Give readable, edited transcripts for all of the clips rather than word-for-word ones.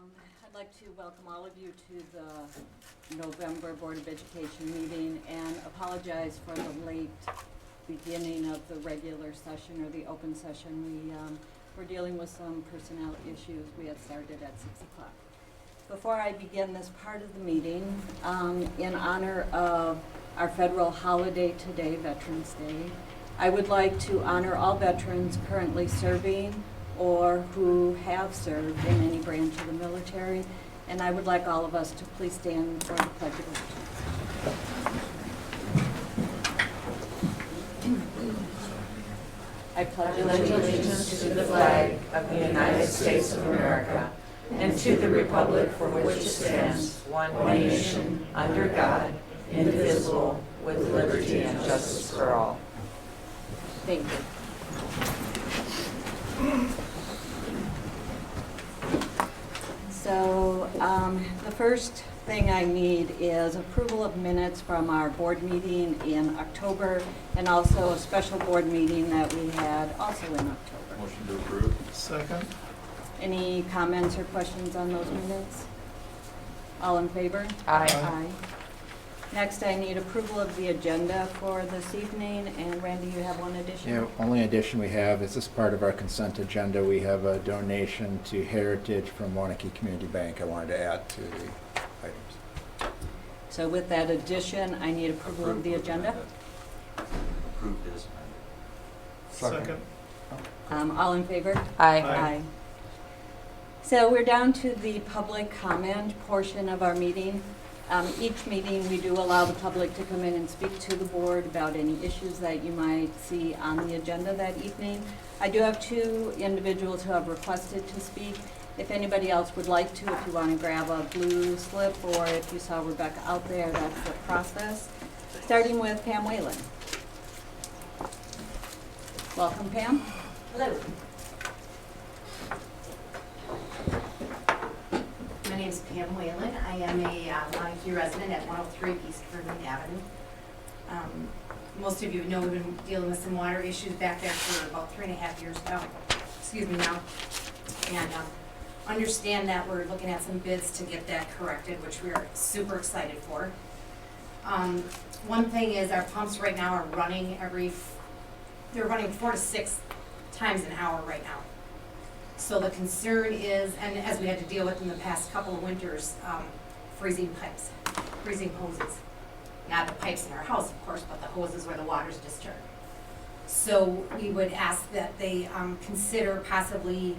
I'd like to welcome all of you to the November Board of Education meeting and apologize for the late beginning of the regular session or the open session. We're dealing with some personnel issues. We had started at 6 o'clock. Before I begin this part of the meeting, in honor of our federal holiday today, Veterans Day, I would like to honor all veterans currently serving or who have served in any branch of the military, and I would like all of us to please stand for the Pledge of Allegiance. I pledge allegiance to the flag of the United States of America and to the republic for which it stands, one nation, under God, indivisible, with liberty and justice for all. Thank you. So the first thing I need is approval of minutes from our board meeting in October and also a special board meeting that we had also in October. Motion to approve. Second. Any comments or questions on those minutes? All in favor? Aye. Aye. Next, I need approval of the agenda for this evening, and Randy, you have one addition? Yeah, only addition we have is as part of our consent agenda, we have a donation to Heritage from Waunakee Community Bank I wanted to add to the items. So with that addition, I need approval of the agenda. Approved as amended. Second. All in favor? Aye. So we're down to the public comment portion of our meeting. Each meeting, we do allow the public to come in and speak to the board about any issues that you might see on the agenda that evening. I do have two individuals who have requested to speak. If anybody else would like to, if you want to grab a blue slip, or if you saw Rebecca out there, that's the process. Starting with Pam Whalen. Welcome, Pam. Hello. My name is Pam Whalen. I am a Waunakee resident at 103 East Vernon Avenue. Most of you know we've been dealing with some water issues back there for about 3.5 years now. And understand that we're looking at some bids to get that corrected, which we are super excited for. One thing is our pumps right now are running they're running 4 to 6 times an hour right now. So the concern is, and as we had to deal with in the past couple of winters, freezing pipes, freezing hoses. Not the pipes in our house, of course, but the hoses where the water's discharged. So we would ask that they consider possibly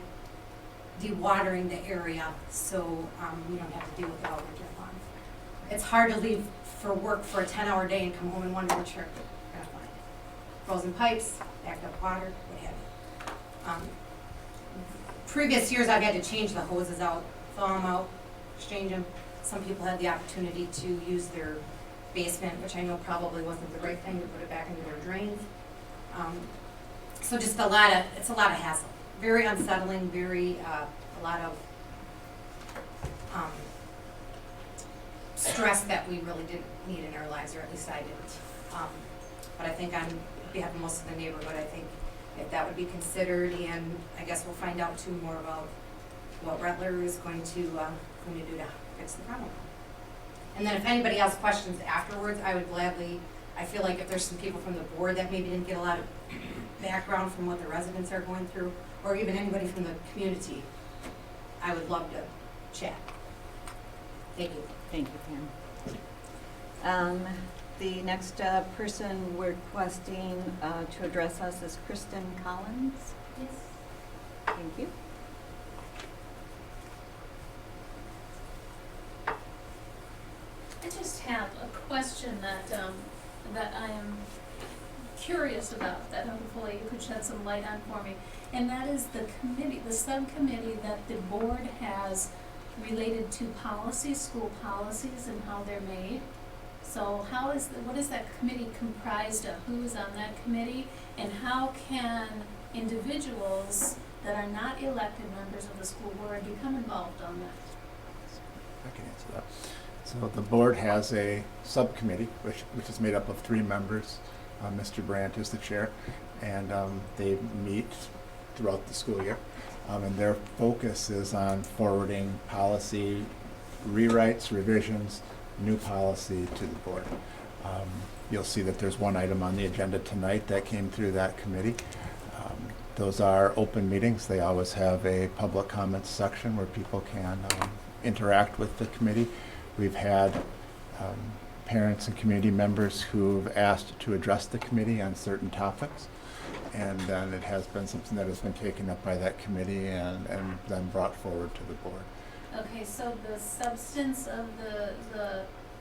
dewatering the area so we don't have to deal with it all winter long. It's hard to leave for work for a 10-hour day and come home and wonder what you're gonna find. Frozen pipes, backed up water, what have you. Previous years, I've had to change the hoses out, thaw them out, exchange them. Some people had the opportunity to use their basement, which I know probably wasn't the right thing to put it back into their drains. So just it's a lot of hassle. Very unsettling, a lot of stress that we really didn't need in our lives, or at least I didn't. But I think on behalf of most of the neighborhood, I think if that would be considered, and I guess we'll find out too more about what Lerner is going to do to fix the problem. And then if anybody else questions afterwards, I feel like if there's some people from the board that maybe didn't get a lot of background from what the residents are going through, or even anybody from the community, I would love to chat. Thank you. Thank you, Pam. The next person we're requesting to address us is Kristen Collins. Yes. Thank you. I just have a question that I am curious about, that hopefully you could shed some light on for me. And that is the subcommittee that the board has related to policies, school policies, and how they're made. So what is that committee comprised of? Who is on that committee? And how can individuals that are not elected members of the school board become involved on that? I can answer that. So the board has a subcommittee, which is made up of 3 members. Mr. Brandt is the chair, and they meet throughout the school year. And their focus is on forwarding policy rewrites, revisions, new policy to the board. You'll see that there's one item on the agenda tonight that came through that committee. Those are open meetings. They always have a public comments section where people can interact with the committee. We've had parents and community members who've asked to address the committee on certain topics. And then it has been something that has been taken up by that committee and then brought forward to the board. Okay, so the substance of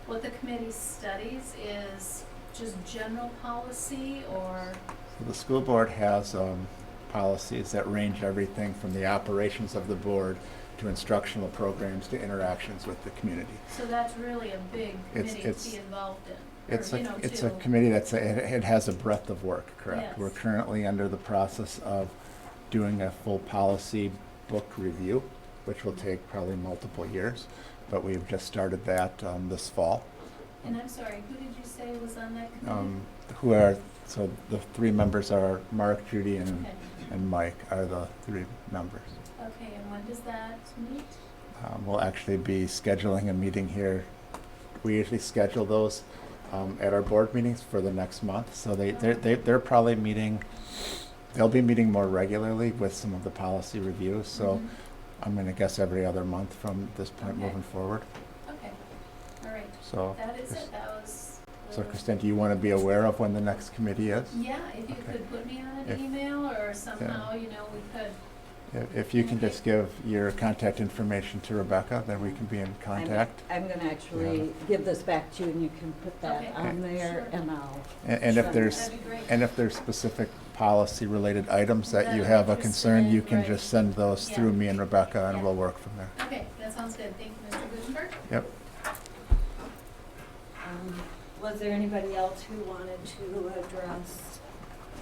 what the committee studies is just general policy, or? So the school board has policies that range everything from the operations of the board to instructional programs to interactions with the community. So that's really a big committee to it's- be involved in. It's or, a to- committee it has a breadth of work, correct? Yes. We're currently under the process of doing a full policy book review, which will take probably multiple years, but we've just started that this fall. And I'm sorry, who did you say was on that committee? So the three members are Mark, Judy, Okay, and Mike are the three members. okay, and when does that meet? We'll actually be scheduling a meeting here. We usually schedule those at our board meetings for the next month. So they're probably meeting, they'll be meeting more regularly with some of the policy reviews. So Mhm. I'm going to guess every other month from this point Okay. moving forward. Okay, all right, So, that is it, that was. so the- Kristen, do you want to be aware of when the next committee is? Yeah, if you Okay. could put me on If- an email or somehow, we could, If you can just give your contact information to Rebecca, then we can be in contact. I'm gonna actually give this back to you and you can put that Okay. on there Sure. and I'll. And if Sure. there's that'd be great. And if there's specific policy-related items that you That have a I'm concern, interested you in, can right. just send those Yeah. through me and Rebecca, and Yeah. we'll work from there. Okay, that sounds good, thank you, Mr. Gutenberg. Yep. Was there anybody else who wanted to address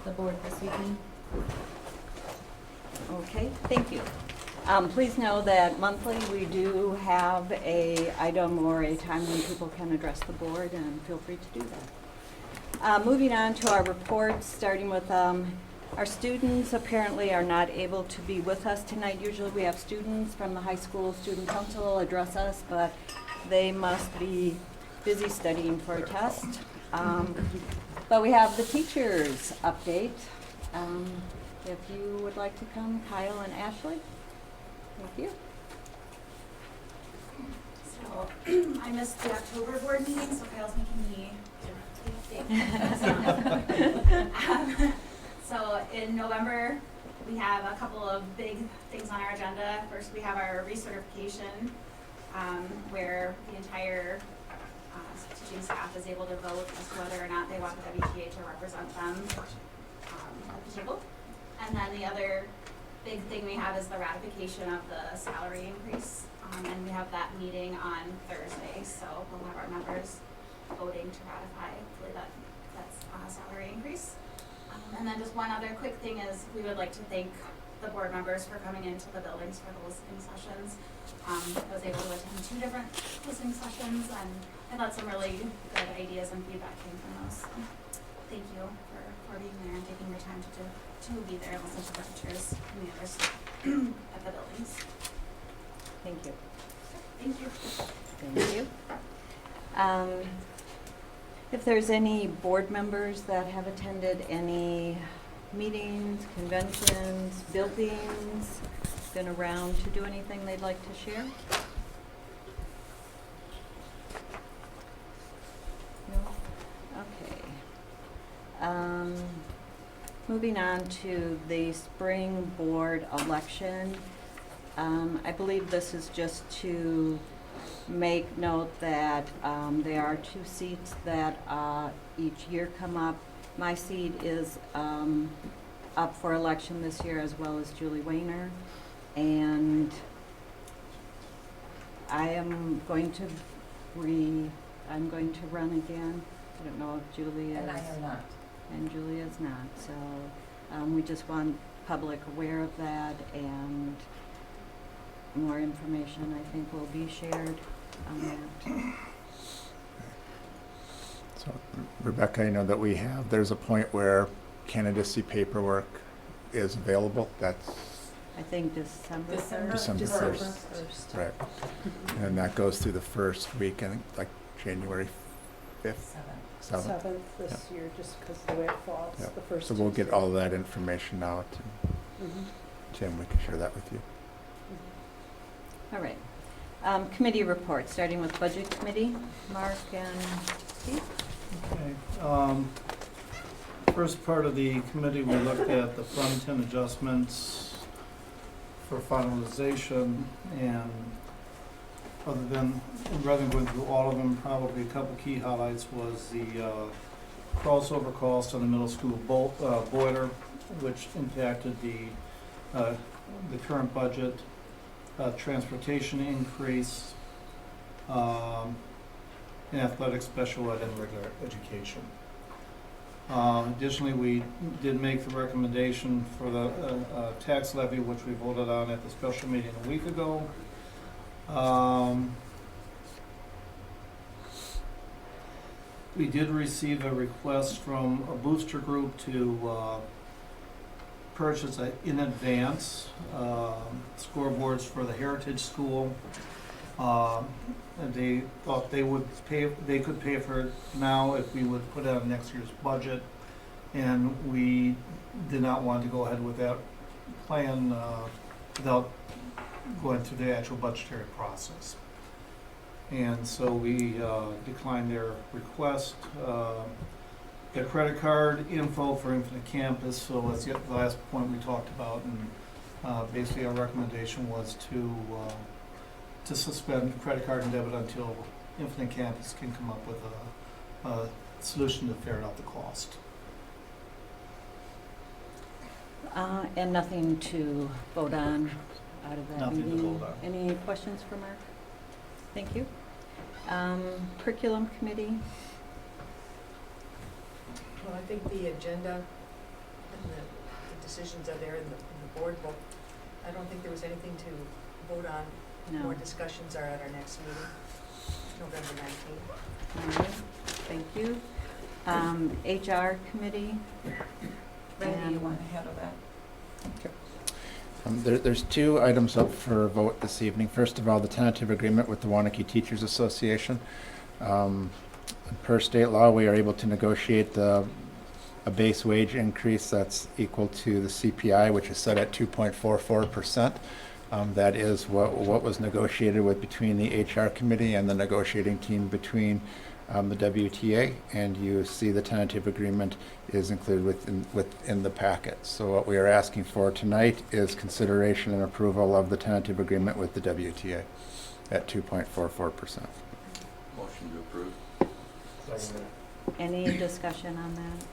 the board this evening? Okay, thank you. Please know that monthly we do have a item or a time when people can address the board, and feel free to do that. Moving on to our reports, starting with our students apparently are not able to be with us tonight. Usually we have students from the high school student council address us, but they must be busy studying for a test. But we have the teachers update. If you would like to come, Kyle and Ashley. Thank you. So, I missed the October board meeting, so Kyle's making me think. So in November, we have a couple of big things on our agenda. First, we have our recertification, where the entire teaching staff is able to vote as to whether or not they want the WTA to represent them at the table. And then the other big thing we have is the ratification of the salary increase. And we have that meeting on Thursday, so we'll have our members voting to ratify, hopefully that's a salary increase. And then just one other quick thing is we would like to thank the board members for coming into the buildings for the listening sessions. I was able to attend 2 different listening sessions, and I thought some really good ideas and feedback came from those. So thank you for being there and taking your time to be there and listen to the teachers and the others at the buildings. Thank you. Thank you. Thank you. If there's any board members that have attended any meetings, conventions, buildings, been around to do anything they'd like to share? No? Okay. Moving on to the spring board election. I believe this is just to make note that there are 2 seats that each year come up. My seat is up for election this year, as well as Julie Wainer. And I am going to run again. I don't know if Julie is. And I am not. And Julie is not. So we just want public aware of that, and more information, I think, will be shared on that. So Rebecca, I know that there's a point where candidacy paperwork is available. I think December December. 1st. December 1st. Right. And that goes through the first week, I think, like January 5th, 7th. Seventh this year, just because of the way it falls, Yeah. the first. So we'll get Tuesday. all that information out. Mhm. Tim, we can share that with you. All right. Committee reports, starting with Budget Committee. Mark and Steve? Okay. First part of the committee, we looked at the Fund 10 adjustments for finalization, and rather than going through all of them, probably a couple key highlights was the crossover cost on the middle school boiler, which impacted the current budget, transportation increase, and athletic, special ed, and regular education. Additionally, we did make the recommendation for the tax levy, which we voted on at the special meeting a week ago. We did receive a request from a booster group to purchase in advance scoreboards for the Heritage School. And they thought they could pay for it now if we would put it on next year's budget. And we did not want to go ahead with that plan without going through the actual budgetary process. And so we declined their request. The credit card info for Infinite Campus, so that's the last point we talked about, and basically our recommendation was to suspend credit card and debit until Infinite Campus can come up with a solution to ferret out the cost. And nothing to vote on out of that Nothing to meeting. vote on. Any questions for Mark? Thank you. Curriculum Committee, Well, I think the agenda and the decisions are there in the board book. I don't think there was anything to vote on. no. More discussions are at our next meeting, November 19th. All right, thank you. HR Committee, Randy, you want to handle that? There's two items up for vote this evening. First of all, the tentative agreement with the Waunakee Teachers Association. Per state law, we are able to negotiate a base wage increase that's equal to the CPI, which is set at 2.44%. That is what was negotiated with between the HR committee and the negotiating team between the WTA, and you see the tentative agreement is included within the packet. So what we are asking for tonight is consideration and approval of the tentative agreement with the WTA at 2.44%. Motion to approve. any discussion on that?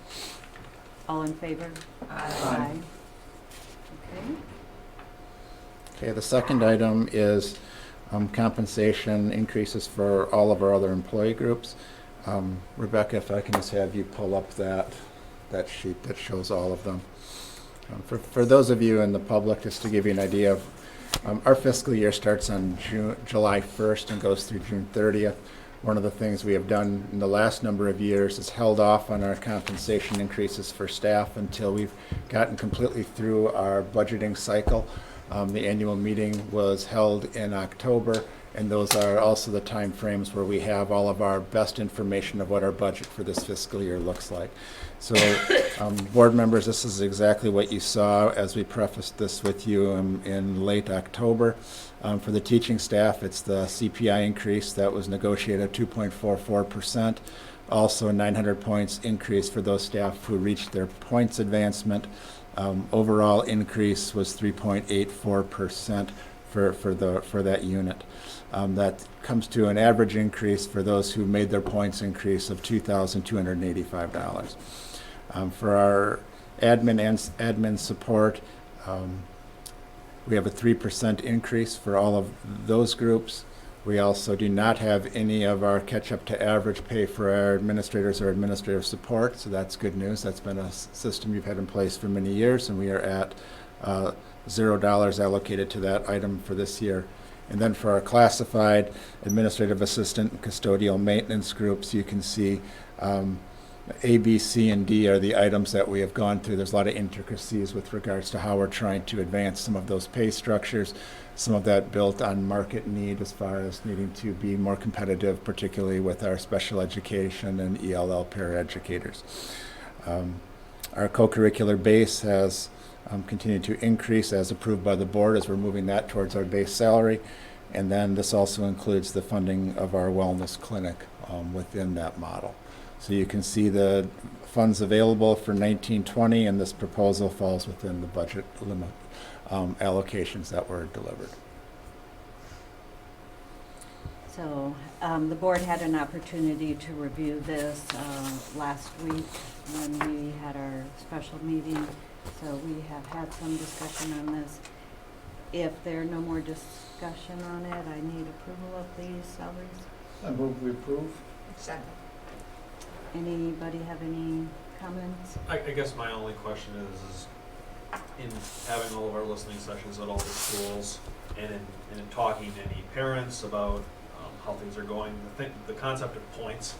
All in favor? Aye. Okay. Okay, the second item is compensation increases for all of our other employee groups. Rebecca, if I can just have you pull up that sheet that shows all of them. For those of you in the public, just to give you an idea of, our fiscal year starts on July 1st and goes through June 30th. One of the things we have done in the last number of years is held off on our compensation increases for staff until we've gotten completely through our budgeting cycle. The annual meeting was held in October, and those are also the time frames where we have all of our best information of what our budget for this fiscal year looks like. So, board members, this is exactly what you saw as we prefaced this with you in late October. For the teaching staff, it's the CPI increase that was negotiated at 2.44%. Also, a 900 points increase for those staff who reached their points advancement. Overall increase was 3.84% for that unit. That comes to an average increase for those who made their points increase of $2,285. For our admin support, we have a 3% increase for all of those groups. We also do not have any of our catch-up to average pay for our administrators or administrative support, so that's good news. That's been a system you've had in place for many years, and we are at $0 allocated to that item for this year. And then for our classified administrative assistant and custodial maintenance groups, you can see A, B, C, and D are the items that we have gone through. There's a lot of intricacies with regards to how we're trying to advance some of those pay structures, some of that built on market need as far as needing to be more competitive, particularly with our special education and ELL paraeducators. Our co-curricular base has continued to increase as approved by the board as we're moving that towards our base salary. And then this also includes the funding of our wellness clinic within that model. So you can see the funds available for 1920, and this proposal falls within the budget limit allocations that were delivered. So the board had an opportunity to review this last week when we had our special meeting. So we have had some discussion on this. If there are no more discussion on it, I need approval of these salaries. I move we approve. Second. Anybody have any comments? I guess my only question is in having all of our listening sessions at all the schools and in talking to any parents about how things are going, the concept of points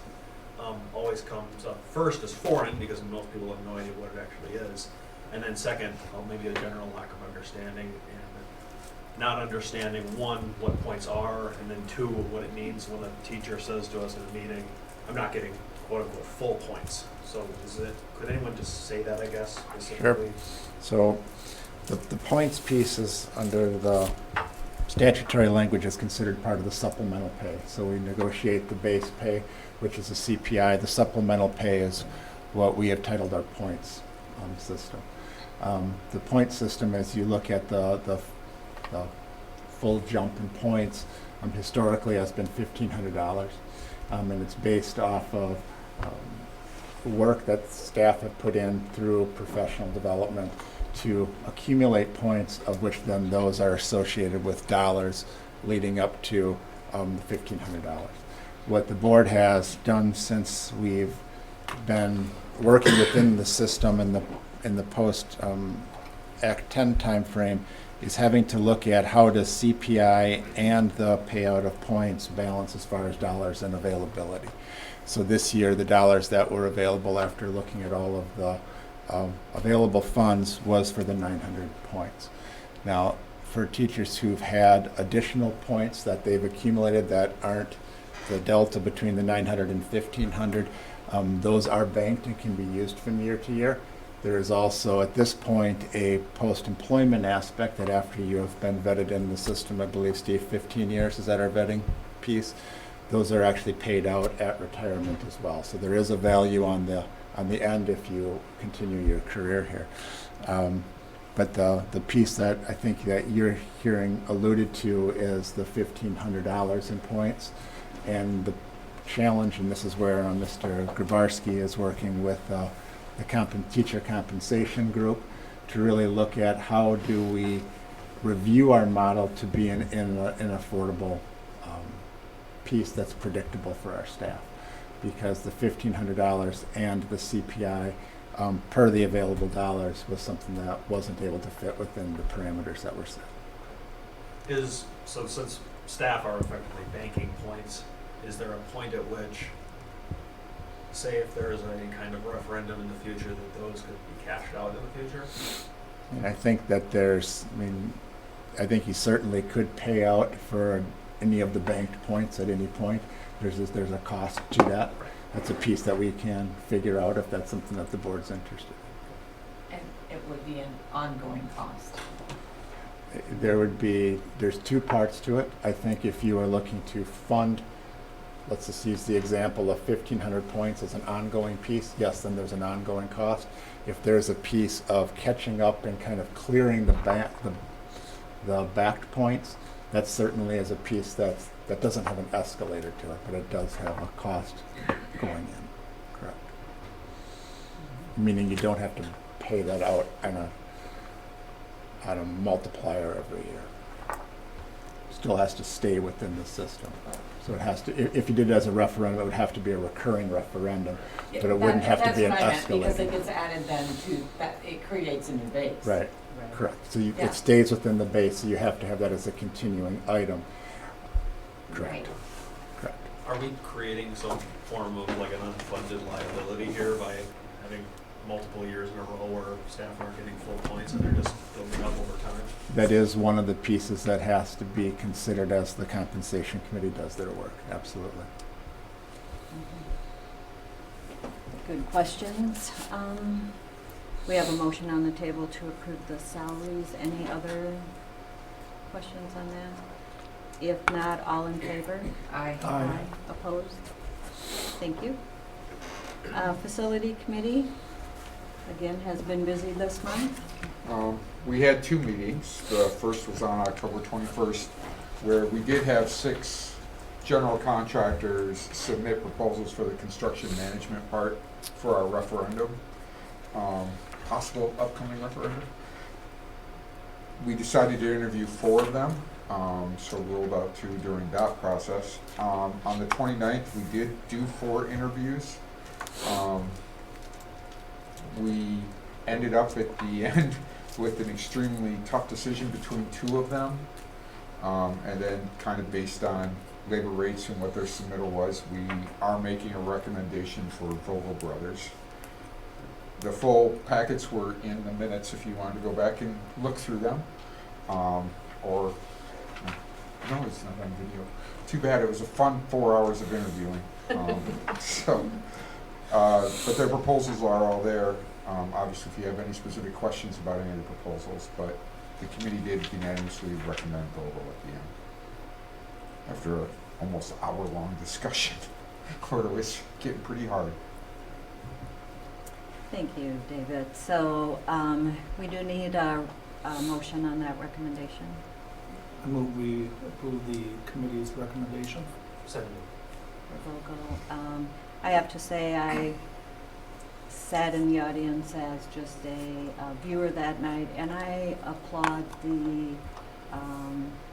always comes up first as foreign because most people have no idea what it actually is. And then second, maybe a general lack of understanding and not understanding, one, what points are, and then two, what it means when a teacher says to us in a meeting, I'm not getting quote-unquote full points. So could anyone just say that, I guess, specifically? Sure. So the points piece is under the statutory language is considered part of the supplemental pay. So we negotiate the base pay, which is a CPI. The supplemental pay is what we have titled our points system. The point system, as you look at the full jump in points, historically has been $1,500. And it's based off of work that staff have put in through professional development to accumulate points, of which then those are associated with dollars leading up to the $1,500. What the board has done since we've been working within the system in the post Act 10 timeframe is having to look at how does CPI and the payout of points balance as far as dollars and availability. So this year, the dollars that were available after looking at all of the available funds was for the 900 points. Now, for teachers who've had additional points that they've accumulated that aren't the delta between the 900 and 1,500, those are banked and can be used from year to year. There is also, at this point, a post-employment aspect that after you have been vetted in the system, I believe, Steve, 15 years, is that our vetting piece? Those are actually paid out at retirement as well. So there is a value on the end if you continue your career here. But the piece that I think that you're hearing alluded to is the $1,500 in points. And the challenge, and this is where Mr. Grabarski is working with the teacher compensation group to really look at how do we review our model to be an affordable piece that's predictable for our staff, because the $1,500 and the CPI per the available dollars was something that wasn't able to fit within the parameters that were set. So since staff are effectively banking points, is there a point at which, say if there is a kind of referendum in the future, that those could be cashed out in the future? And I think that I think you certainly could pay out for any of the banked points at any point. There's a cost to that. That's a piece that we can figure out if that's something that the board's interested in. And it would be an ongoing cost. There's two parts to it. I think if you are looking to fund, let's just use the example of 1,500 points as an ongoing piece, yes, then there's an ongoing cost. If there's a piece of catching up and kind of clearing the backed points, that certainly is a piece that doesn't have an escalator to it, but it does have a cost going in, correct? Meaning you don't have to pay that out on a multiplier every year. Still has to stay within the system. So it has to, if you did it as a referendum, it would have to be a recurring referendum, but it wouldn't have to be an escalator. Because it gets added then to, that it creates a new base. Right, correct. So it stays within the base, so you have to have that as a continuing item. Correct. Right. Correct. Are we creating some form of like an unfunded liability here by having multiple years in a row where staff aren't getting full points and they're just building up over time? That is one of the pieces that has to be considered as the compensation committee does their work, absolutely. Good questions. We have a motion on the table to approve the salaries. Any other questions on that? If not, all in favor? Aye. Opposed? Thank you. Facility committee, again, has been busy this month. We had 2 meetings. The first was on October 21st, where we did have 6 general contractors submit proposals for the construction management part for our referendum, possible upcoming referendum. We decided to interview 4 of them, so ruled out 2 during that process. On the 29th, we did do 4 interviews. We ended up at the end with an extremely tough decision between 2 of them. And then kind of based on labor rates and what their submittal was, we are making a recommendation for Vogel Brothers. The full packets were in the minutes if you wanted to go back and look through them. Or, no, it's not on video. Too bad, it was a fun 4 hours of interviewing. But their proposals are all there. Obviously, if you have any specific questions about any of the proposals, but the committee did unanimously recommend Vogel at the end. After a almost hour-long discussion, where it was getting pretty hard. Thank you, David. So we do need a motion on that recommendation. I move we approve the committee's recommendation. Second. Vogel. I have to say I sat in the audience as just a viewer that night, and I applaud the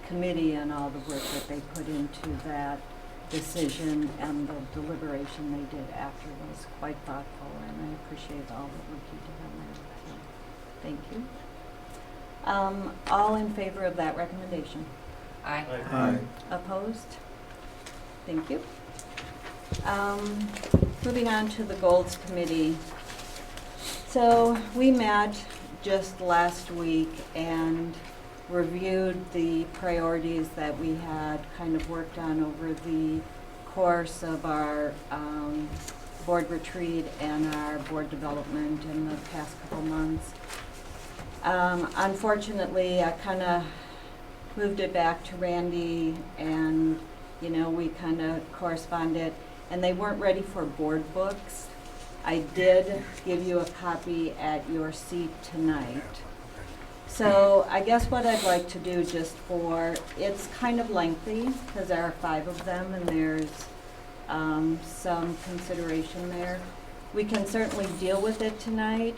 committee and all the work that they put into that decision, and the deliberation they did after was quite thoughtful, and I appreciate all the work you did on that. So, thank you. All in favor of that recommendation? Aye. Aye. Opposed? Thank you. Moving on to the goals committee. So we met just last week and reviewed the priorities that we had kind of worked on over the course of our board retreat and our board development in the past couple months. Unfortunately, I kind of moved it back to Randy, and we kind of corresponded, and they weren't ready for board books. I did give you a copy at your seat tonight. So I guess what I'd like to do it's kind of lengthy because there are 5 of them and there's some consideration there. We can certainly deal with it tonight,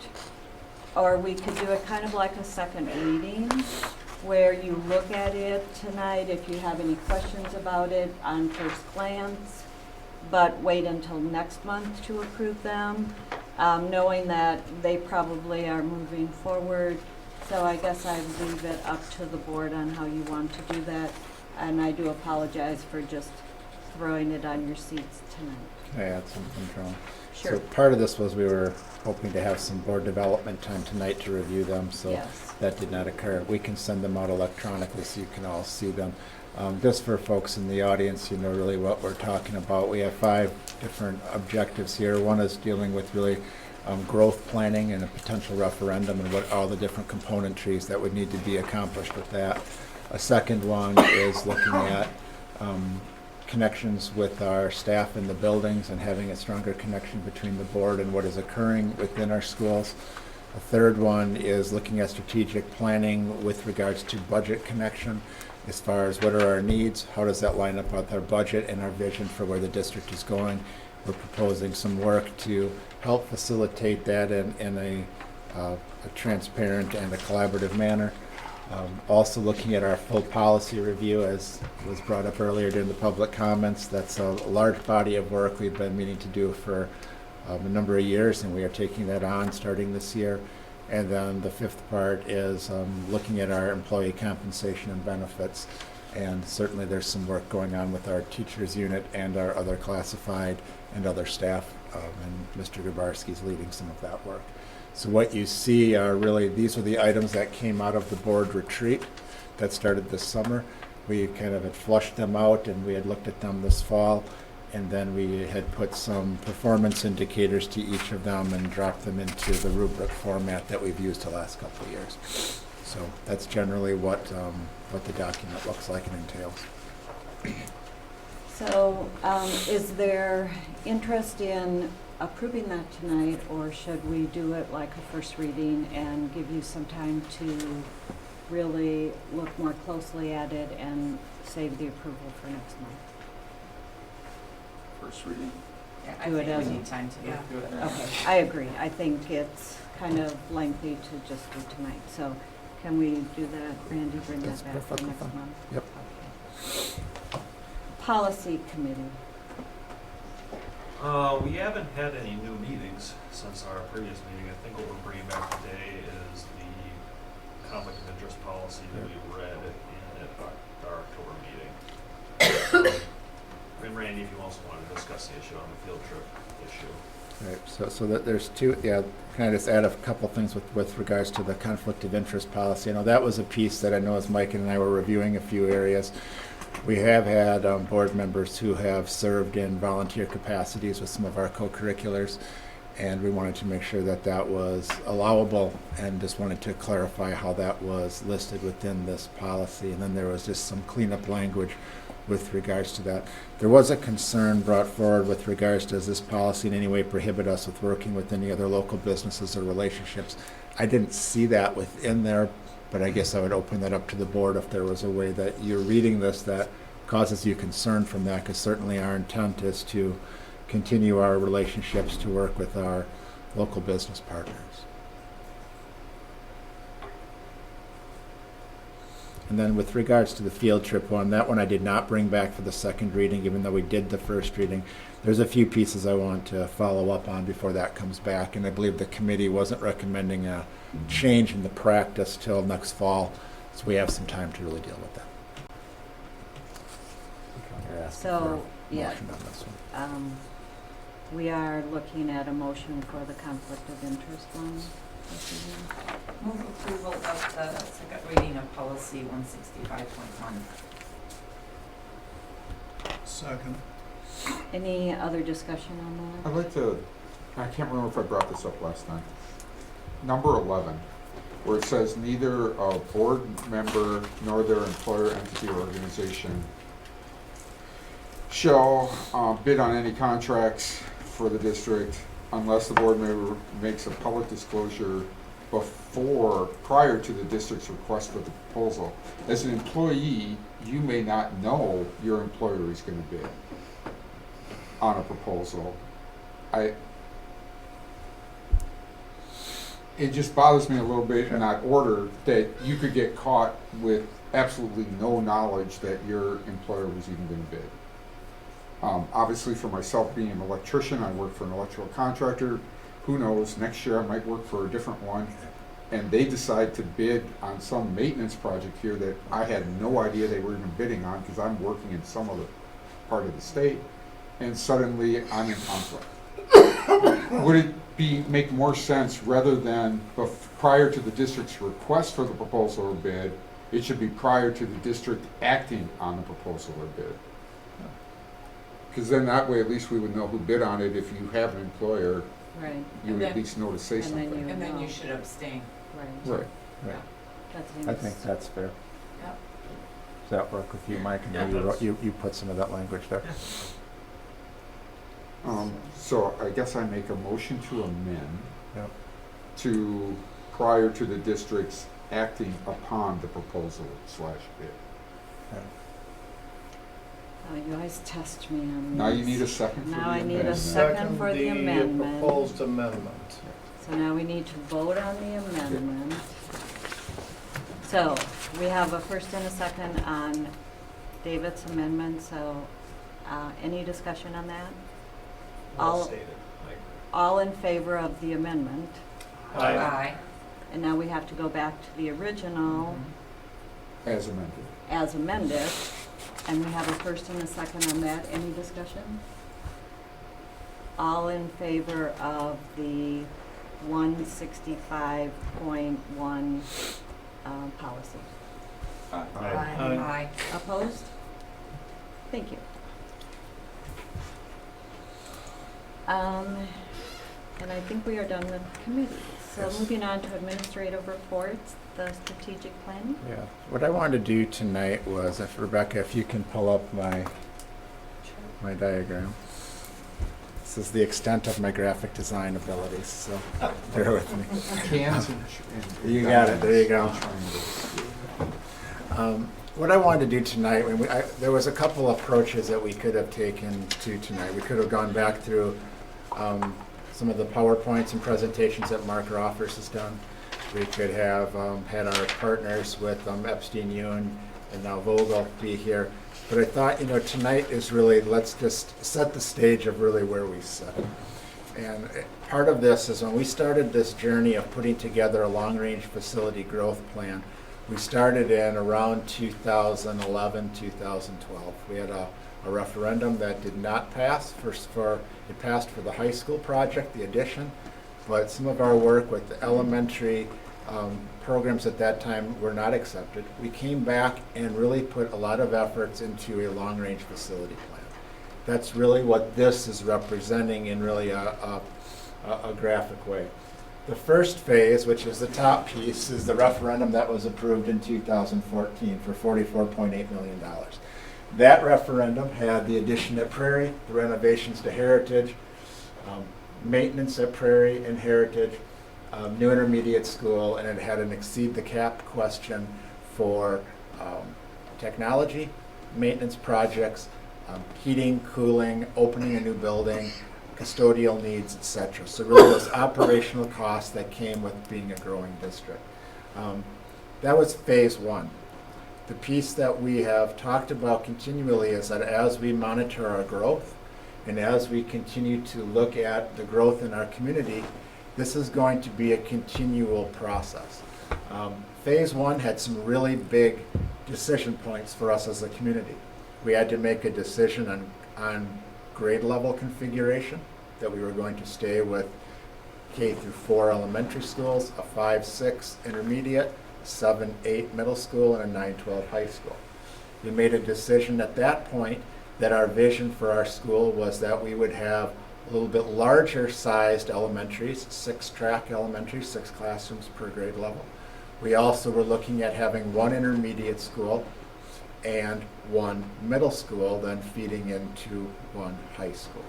or we could do it kind of like a second reading where you look at it tonight if you have any questions about it on first glance, but wait until next month to approve them, knowing that they probably are moving forward. So I guess I leave it up to the board on how you want to do that, and I do apologize for just throwing it on your seats tonight. Can I add something, Joan? Sure. So part of this was we were hoping to have some board development time tonight to review them, so Yes. that did not occur. We can send them out electronically so you can all see them. Just for folks in the audience, really what we're talking about. We have 5 different objectives here. One is dealing with really growth planning and a potential referendum and what all the different componentries that would need to be accomplished with that. A second one is looking at connections with our staff in the buildings and having a stronger connection between the board and what is occurring within our schools. A third one is looking at strategic planning with regards to budget connection, as far as what are our needs, how does that line up with our budget and our vision for where the district is going. We're proposing some work to help facilitate that in a transparent and a collaborative manner. Also looking at our full policy review, as was brought up earlier during the public comments. That's a large body of work we've been meaning to do for a number of years, and we are taking that on starting this year. And then the 5th part is looking at our employee compensation and benefits. And certainly there's some work going on with our teachers unit and our other classified and other staff, and Mr. Grabarski's leading some of that work. So what you see are really, these are the items that came out of the board retreat that started this summer. We kind of had flushed them out and we had looked at them this fall, and then we had put some performance indicators to each of them and dropped them into the rubric format that we've used the last couple of years. So that's generally what the document looks like and entails. So, is there interest in approving that tonight, or should we do it like a first reading and give you some time to really look more closely at it and save the approval for next month? First reading. Yeah, I Do it think as we a- need time to Yeah. look through it. Okay, I agree. I think it's kind of lengthy to just do tonight. So can we do that, Randy, bring That's that back for perfectly next fine. month? Yep. Okay. Policy committee. We haven't had any new meetings since our previous meeting. I think what we're bringing back today is the conflict of interest policy that we read in at our October meeting. And Randy, if you also want to discuss the issue on the field trip issue. Right, so that there's two, can I just add a couple things with regards to the conflict of interest policy? I know that was a piece that I know as Mike and I were reviewing a few areas. We have had board members who have served in volunteer capacities with some of our co-curriculars, and we wanted to make sure that that was allowable, and just wanted to clarify how that was listed within this policy. And then there was just some cleanup language with regards to that. There was a concern brought forward with regards to, does this policy in any way prohibit us with working with any other local businesses or relationships? I didn't see that within there, but I guess I would open that up to the board if there was a way that you're reading this that causes you concern from that, because certainly our intent is to continue our relationships to work with our local business partners. And then with regards to the field trip one, that one I did not bring back for the second reading, even though we did the first reading. There's a few pieces I want to follow up on before that comes back, and I believe the committee wasn't recommending a change in the practice till next fall, so we have some time to really deal with that. You're asking for So, a yeah, motion on this one. we are looking at a motion for the conflict of interest one. Move approval of the second reading of policy 165.1. Second. Any other discussion on that? I'd like to, I can't remember if I brought this up last time. Number 11, where it says neither a board member nor their employer, entity, or organization shall bid on any contracts for the district unless the board member makes a public disclosure prior to the district's request for the proposal. As an employee, you may not know your employer is going to bid on a proposal. It just bothers me a little bit in that order that you could get caught with absolutely no knowledge that your employer was even going to bid. Obviously, for myself being an electrician, I work for an electrical contractor. Who knows, next year I might work for a different one, and they decide to bid on some maintenance project here that I had no idea they were even bidding on because I'm working in some other part of the state, and suddenly I'm in conflict. Would it make more sense, rather than prior to the district's request for the proposal or bid, it should be prior to the district acting on the proposal or bid? Because then that way at least we would know who bid on it. If you have an employer, Right, you would at least know to say and then something. you- And then you should abstain. right. Right, right. That I seems- think that's fair. Yep. Does that work with you, Mike? And Yeah, you that's- you put some of that language there. So I guess I make a motion to amend Yep. to prior to the district's acting upon the proposal / bid. Oh, you always test me on Now you these. need a second for the Now I need a amendment. second for the amendment. Proposed amendment. So now we need to vote on the amendment. So we have a first and a second on David's amendment, so any discussion on that? Well All- stated, I agree. All in favor of the amendment? Aye. And now we have to go back to the original As amended. as amended. And we have a first and a second on that. Any discussion? All in favor of the 165.1 policy? Aye. Aye. Opposed? Thank you. And I think we are done with committees. So Yes. moving on to administrative reports, the strategic planning. Yeah, what I wanted to do tonight was, if Rebecca, if you can pull up my diagram. This is the extent of my graphic design abilities, so bear with me. Cans and. You got it, there you go. Triangles. What I wanted to do tonight, there was a couple approaches that we could have taken to tonight. We could have gone back through some of the PowerPoints and presentations that Mark Roffers has done. We could have had our partners with Epstein Yoon and now Vogel be here. But I thought, tonight is really, let's just set the stage of really where we sit. And part of this is when we started this journey of putting together a long-range facility growth plan, we started in around 2011, 2012. We had a referendum that did not pass. It passed for the high school project, the addition, but some of our work with the elementary programs at that time were not accepted. We came back and really put a lot of efforts into a long-range facility plan. That's really what this is representing in really a graphic way. The first phase, which is the top piece, is the referendum that was approved in 2014 for $44.8 million. That referendum had the addition at Prairie, the renovations to Heritage, maintenance at Prairie and Heritage, new intermediate school, and it had an exceed the cap question for technology, maintenance projects, heating, cooling, opening a new building, custodial needs, etc. So really those operational costs that came with being a growing district. That was phase one. The piece that we have talked about continually is that as we monitor our growth and as we continue to look at the growth in our community, this is going to be a continual process. Phase one had some really big decision points for us as a community. We had to make a decision on grade level configuration, that we were going to stay with K through 4 elementary schools, a 5-6 intermediate, 7-8 middle school, and a 9-12 high school. We made a decision at that point that our vision for our school was that we would have a little bit larger sized elementaries, 6-track elementaries, 6 classrooms per grade level. We also were looking at having 1 intermediate school and 1 middle school, then feeding into 1 high school.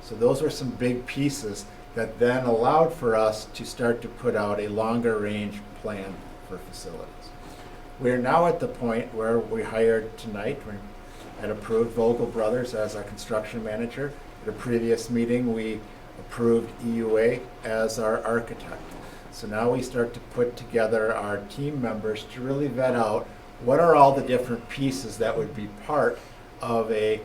So those were some big pieces that then allowed for us to start to put out a longer range plan for facilities. We're now at the point where we hired tonight, we had approved Vogel Brothers as our construction manager. At a previous meeting, we approved EUA as our architect. So now we start to put together our team members to really vet out what are all the different pieces that would be part of a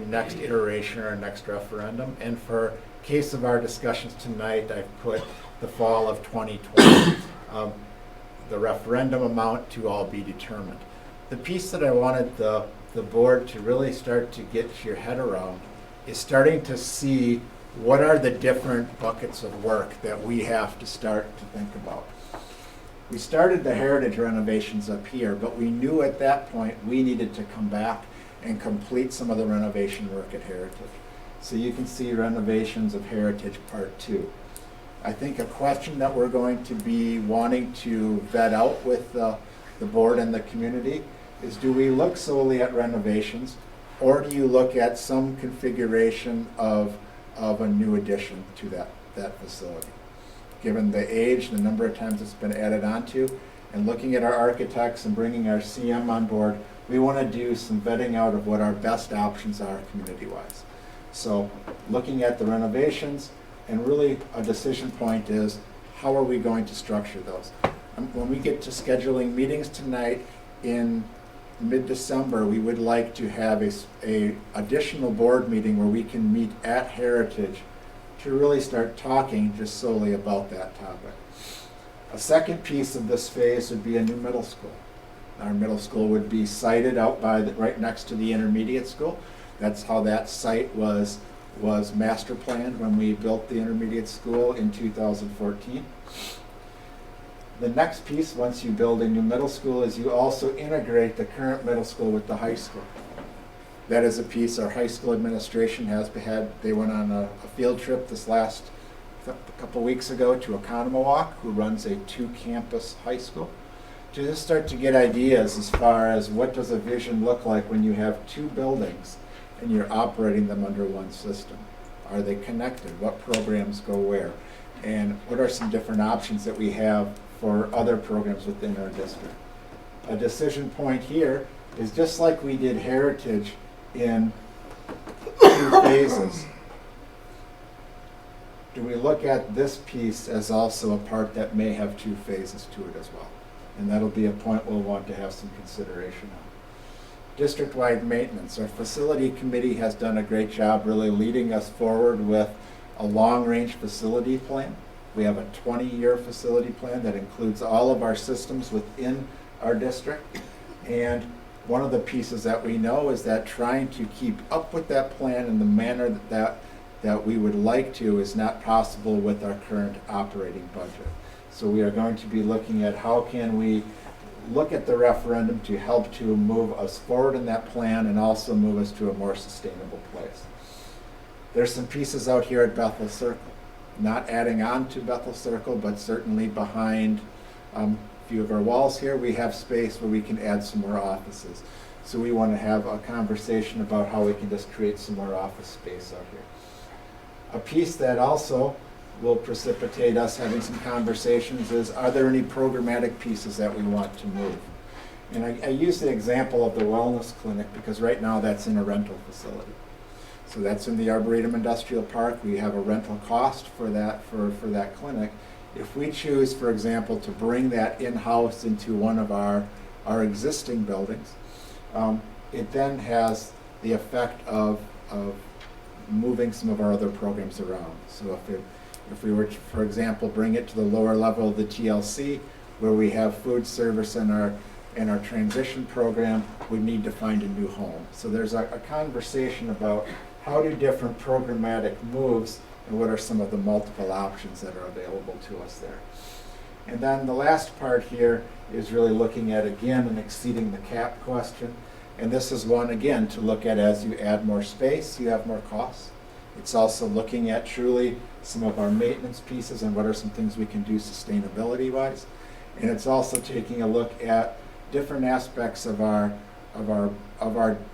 next iteration or next referendum. And for case of our discussions tonight, I've put the fall of 2020, the referendum amount to all be determined. The piece that I wanted the board to really start to get your head around is starting to see what are the different buckets of work that we have to start to think about. We started the heritage renovations up here, but we knew at that point we needed to come back and complete some of the renovation work at Heritage. So you can see renovations of Heritage Part 2. I think a question that we're going to be wanting to vet out with the board and the community is, do we look solely at renovations, or do you look at some configuration of a new addition to that facility? Given the age, the number of times it's been added onto, and looking at our architects and bringing our CM on board, we want to do some vetting out of what our best options are community-wise. So looking at the renovations, and really a decision point is, how are we going to structure those? When we get to scheduling meetings tonight in mid-December, we would like to have a additional board meeting where we can meet at Heritage to really start talking just solely about that topic. A second piece of this phase would be a new middle school. Our middle school would be sited out by, right next to the intermediate school. That's how that site was master planned when we built the intermediate school in 2014. The next piece, once you build a new middle school, is you also integrate the current middle school with the high school. That is a piece our high school administration has had. They went on a field trip this last couple weeks ago to Waunakee, who runs a 2-campus high school, to just start to get ideas as far as what does a vision look like when you have 2 buildings and you're operating them under one system. Are they connected? What programs go where? And what are some different options that we have for other programs within our district? A decision point here is just like we did heritage in 2 phases. Do we look at this piece as also a part that may have 2 phases to it as well? And that'll be a point we'll want to have some consideration on. District-wide maintenance. Our facility committee has done a great job really leading us forward with a long-range facility plan. We have a 20-year facility plan that includes all of our systems within our district. And one of the pieces that we know is that trying to keep up with that plan in the manner that we would like to is not possible with our current operating budget. So we are going to be looking at how can we look at the referendum to help to move us forward in that plan and also move us to a more sustainable place. There's some pieces out here at Bethel Circle, not adding on to Bethel Circle, but certainly behind a few of our walls here, we have space where we can add some more offices. So we want to have a conversation about how we can just create some more office space out here. A piece that also will precipitate us having some conversations is, are there any programmatic pieces that we want to move? And I use the example of the wellness clinic because right now that's in a rental facility. So that's in the Arboretum Industrial Park. We have a rental cost for that clinic. If we choose, for example, to bring that in-house into one of our existing buildings, it then has the effect of moving some of our other programs around. So if we were to, for example, bring it to the lower level of the TLC, where we have food service in our transition program, we need to find a new home. So there's a conversation about how do different programmatic moves and what are some of the multiple options that are available to us there. And then the last part here is really looking at, again, and exceeding the cap question. And this is one, again, to look at as you add more space, you have more costs. It's also looking at truly some of our maintenance pieces and what are some things we can do sustainability-wise. And it's also taking a look at different aspects of our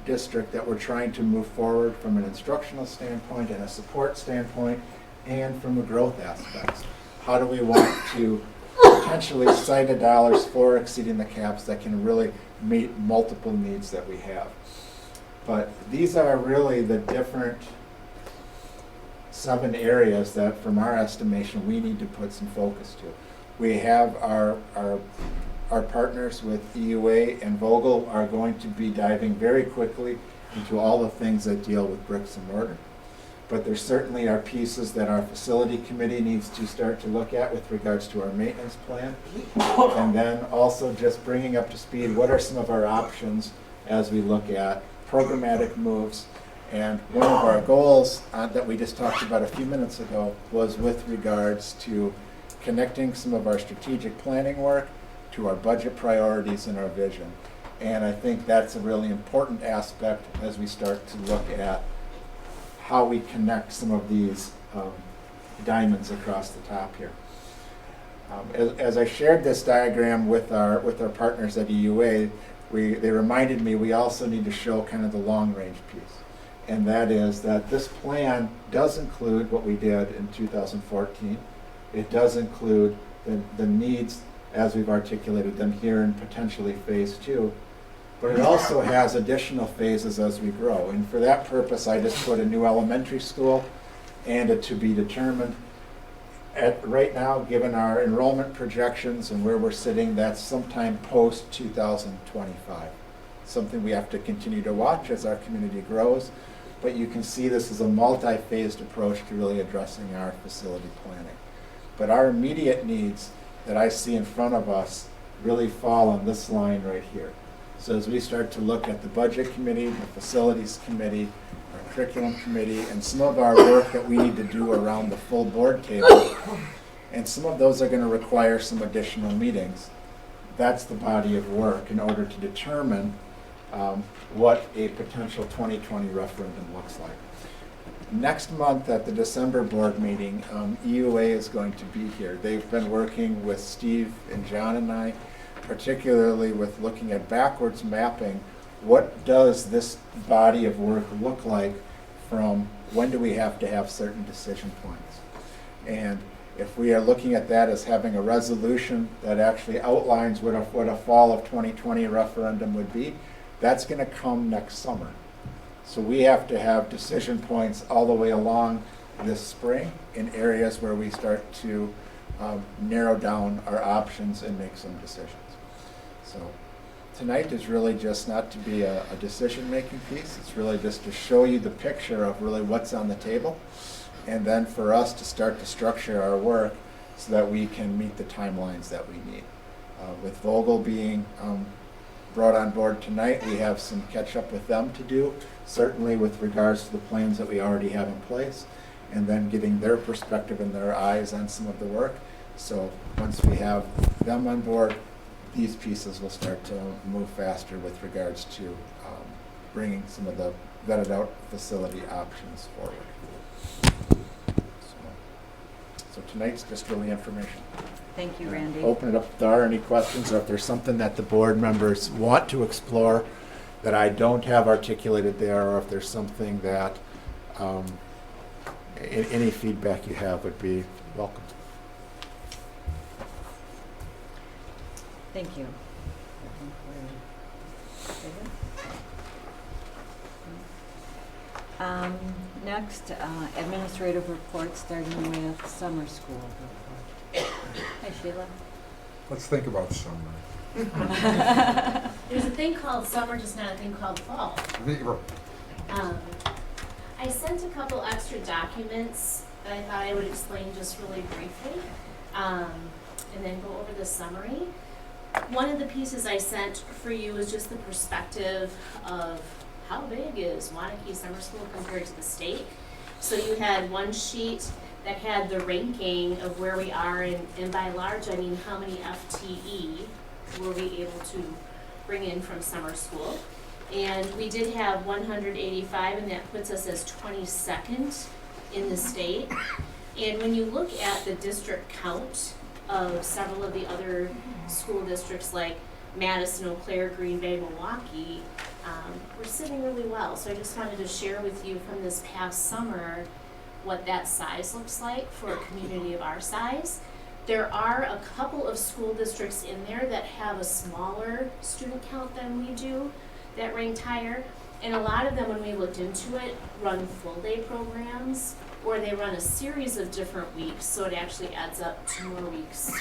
district that we're trying to move forward from an instructional standpoint and a support standpoint and from a growth aspect. How do we want to potentially cite the dollars for exceeding the caps that can really meet multiple needs that we have? But these are really the different 7 areas that, from our estimation, we need to put some focus to. We have our partners with EUA and Vogel are going to be diving very quickly into all the things that deal with bricks and mortar. But there certainly are pieces that our facility committee needs to start to look at with regards to our maintenance plan. And then also just bringing up to speed, what are some of our options as we look at programmatic moves. And one of our goals that we just talked about a few minutes ago was with regards to connecting some of our strategic planning work to our budget priorities and our vision. And I think that's a really important aspect as we start to look at how we connect some of these diamonds across the top here. As I shared this diagram with our partners at EUA, they reminded me we also need to show kind of the long-range piece. And that is that this plan does include what we did in 2014. It does include the needs as we've articulated them here in potentially phase 2. But it also has additional phases as we grow. And for that purpose, I just put a new elementary school and a to be determined. Right now, given our enrollment projections and where we're sitting, that's sometime post 2025. Something we have to continue to watch as our community grows. But you can see this is a multi-phased approach to really addressing our facility planning. But our immediate needs that I see in front of us really fall on this line right here. So as we start to look at the budget committee, the facilities committee, our curriculum committee, and some of our work that we need to do around the full board table, and some of those are going to require some additional meetings. That's the body of work in order to determine what a potential 2020 referendum looks like. Next month at the December board meeting, EUA is going to be here. They've been working with Steve and John and I, particularly with looking at backwards mapping. What does this body of work look like from when do we have to have certain decision points? And if we are looking at that as having a resolution that actually outlines what a fall of 2020 referendum would be, that's going to come next summer. So we have to have decision points all the way along this spring in areas where we start to narrow down our options and make some decisions. So tonight is really just not to be a decision-making piece. It's really just to show you the picture of really what's on the table, and then for us to start to structure our work so that we can meet the timelines that we need. With Vogel being brought on board tonight, we have some catch up with them to do, certainly with regards to the plans that we already have in place, and then getting their perspective and their eyes on some of the work. So once we have them on board, these pieces will start to move faster with regards to bringing some of the vetted out facility options forward. So tonight's just really information. Thank you, Randy. Open it up if there are any questions, or if there's something that the board members want to explore that I don't have articulated there, or if there's something that any feedback you have would be welcome. Thank you. Next, administrative report, starting with summer school report. Hi, Sheila. Let's think about summer. There's a thing called summer, just not a thing called fall. I sent a couple extra documents that I thought I would explain just really briefly, and then go over the summary. One of the pieces I sent for you is just the perspective of how big is Waunakee Summer School compared to the state. So you had one sheet that had the ranking of where we are, and by large, I mean how many FTE were we able to bring in from summer school. And we did have 185, and that puts us as 22nd in the state. And when you look at the district count of several of the other school districts like Madison, Eau Claire, Green Bay, Milwaukee, we're sitting really well. So I just wanted to share with you from this past summer what that size looks like for a community of our size. There are a couple of school districts in there that have a smaller student count than we do that ranked higher. And a lot of them, when we looked into it, run full day programs, or they run a series of different weeks, so it actually adds up to more weeks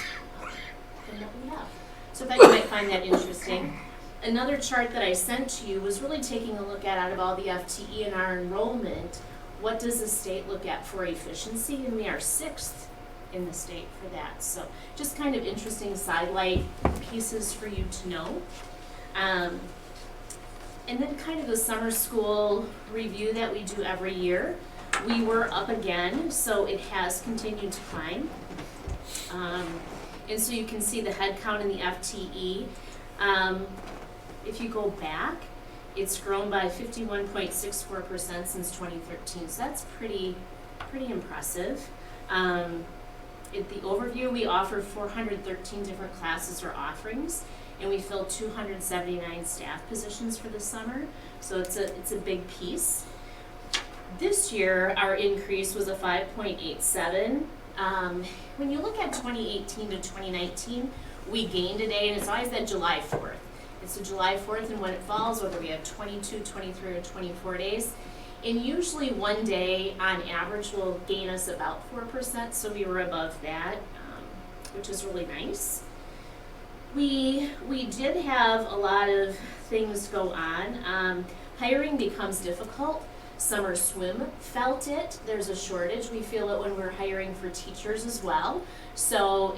than what we have. So I thought you might find that interesting. Another chart that I sent to you was really taking a look at, out of all the FTE in our enrollment, what does the state look at for efficiency? And we are 6th in the state for that. So just kind of interesting sidelight pieces for you to know. And then kind of the summer school review that we do every year. We were up again, so it has continued to climb. And so you can see the head count in the FTE. If you go back, it's grown by 51.64% since 2013, so that's pretty impressive. In the overview, we offer 413 different classes or offerings, and we filled 279 staff positions for the summer, so it's a big piece. This year, our increase was a 5.87. When you look at 2018 to 2019, we gained a day, and it's always that July 4th. It's a July 4th, and when it falls, whether we have 22, 23, or 24 days, and usually one day on average will gain us about 4%, so we were above that, which is really nice. We did have a lot of things go on. Hiring becomes difficult. Summer swim felt it. There's a shortage. We feel it when we're hiring for teachers as well. So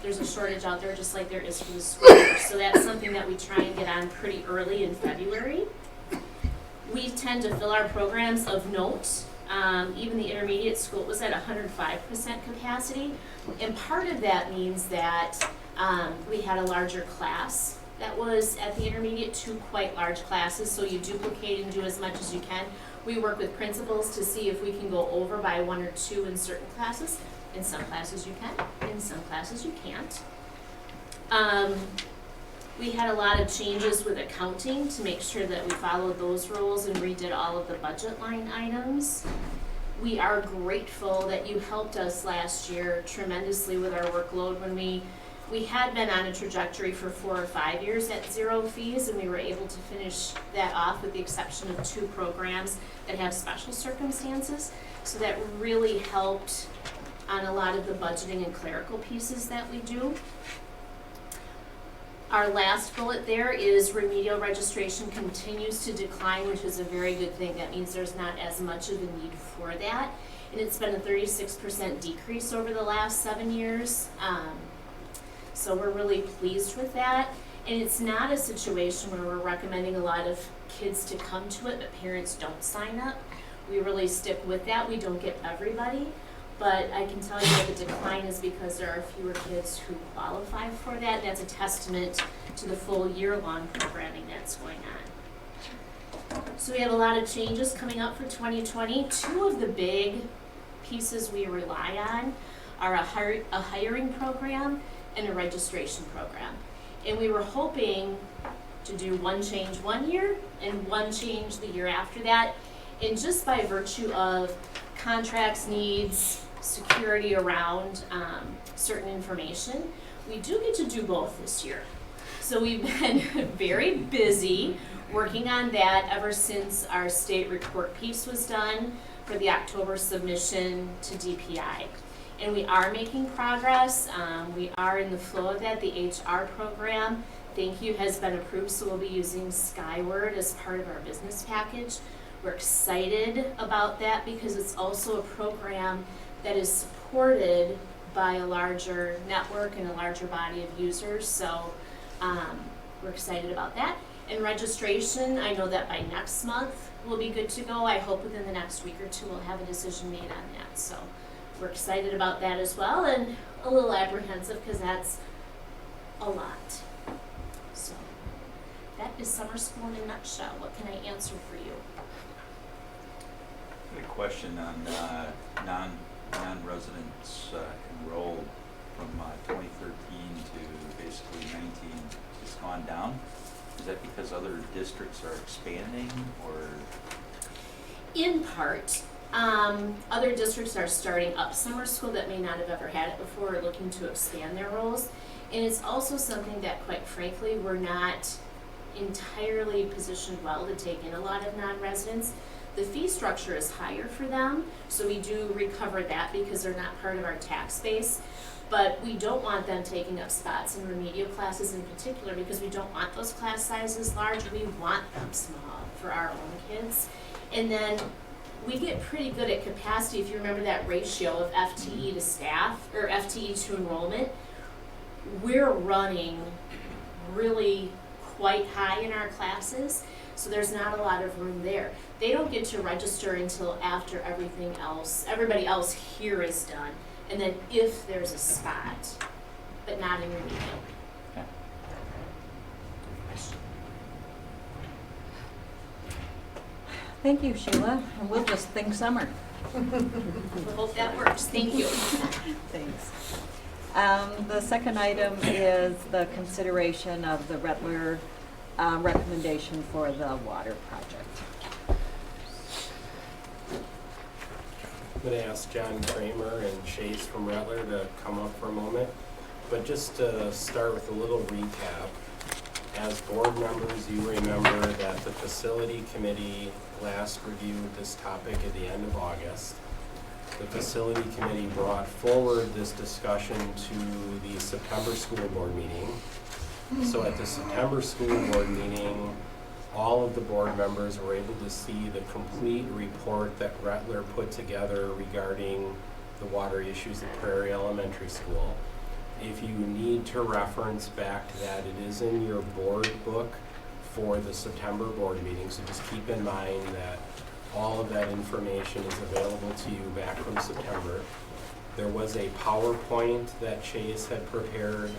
there's a shortage out there just like there is for the school year. So that's something that we try and get on pretty early in February. We tend to fill our programs of note. Even the intermediate school was at 105% capacity. And part of that means that we had a larger class that was at the intermediate, 2 quite large classes, so you duplicate and do as much as you can. We work with principals to see if we can go over by 1 or 2 in certain classes. In some classes you can, in some classes you can't. We had a lot of changes with accounting to make sure that we followed those rules and redid all of the budget line items. We are grateful that you helped us last year tremendously with our workload when we had been on a trajectory for 4 or 5 years at 0 fees, and we were able to finish that off with the exception of 2 programs that have special circumstances. So that really helped on a lot of the budgeting and clerical pieces that we do. Our last bullet there is remedial registration continues to decline, which is a very good thing. That means there's not as much of a need for that. And it's been a 36% decrease over the last 7 years. So we're really pleased with that. And it's not a situation where we're recommending a lot of kids to come to it, but parents don't sign up. We really stick with that. We don't get everybody, but I can tell you that the decline is because there are fewer kids who qualify for that. That's a testament to the full year-long programming that's going on. So we have a lot of changes coming up for 2020. 2 of the big pieces we rely on are a hiring program and a registration program. And we were hoping to do 1 change 1 year and 1 change the year after that. And just by virtue of contracts, needs, security around certain information, we do get to do both this year. So we've been very busy working on that ever since our state report piece was done for the October submission to DPI. And we are making progress. We are in the flow of that. The HR program, thank you, has been approved, so we'll be using Skyward as part of our business package. We're excited about that because it's also a program that is supported by a larger network and a larger body of users. So we're excited about that. And registration, I know that by next month we'll be good to go. I hope within the next week or 2 we'll have a decision made on that. So we're excited about that as well, and a little apprehensive because that's a lot. So that is summer school in a nutshell. What can I answer for you? A question on non-residents enrolled from 2013 to basically 19 has gone down. Is that because other districts are expanding, or? In part. Other districts are starting up summer school that may not have ever had it before or looking to expand their roles. And it's also something that, quite frankly, we're not entirely positioned well to take in a lot of non-residents. The fee structure is higher for them, so we do recover that because they're not part of our tax base. But we don't want them taking up spots in remedial classes in particular because we don't want those class sizes large. We want them small for our own kids. And then we get pretty good at capacity. If you remember that ratio of FTE to staff, or FTE to enrollment, we're running really quite high in our classes, so there's not a lot of room there. They don't get to register until after everybody else here is done, and then if there's a spot, but not in remedial. Thank you, Sheila, and we'll just think summer. We hope that works. Thank you. Thanks. The second item is the consideration of the Rettler recommendation for the water project. I'm going to ask John Kramer and Chase from Rettler to come up for a moment. But just to start with a little recap, as board members, you remember that the facility committee last reviewed this topic at the end of August. The facility committee brought forward this discussion to the September school board meeting. So at the September school board meeting, all of the board members were able to see the complete report that Rettler put together regarding the water issues at Prairie Elementary School. If you need to reference back to that, it is in your board book for the September board meeting, so just keep in mind that all of that information is available to you back from September. There was a PowerPoint that Chase had prepared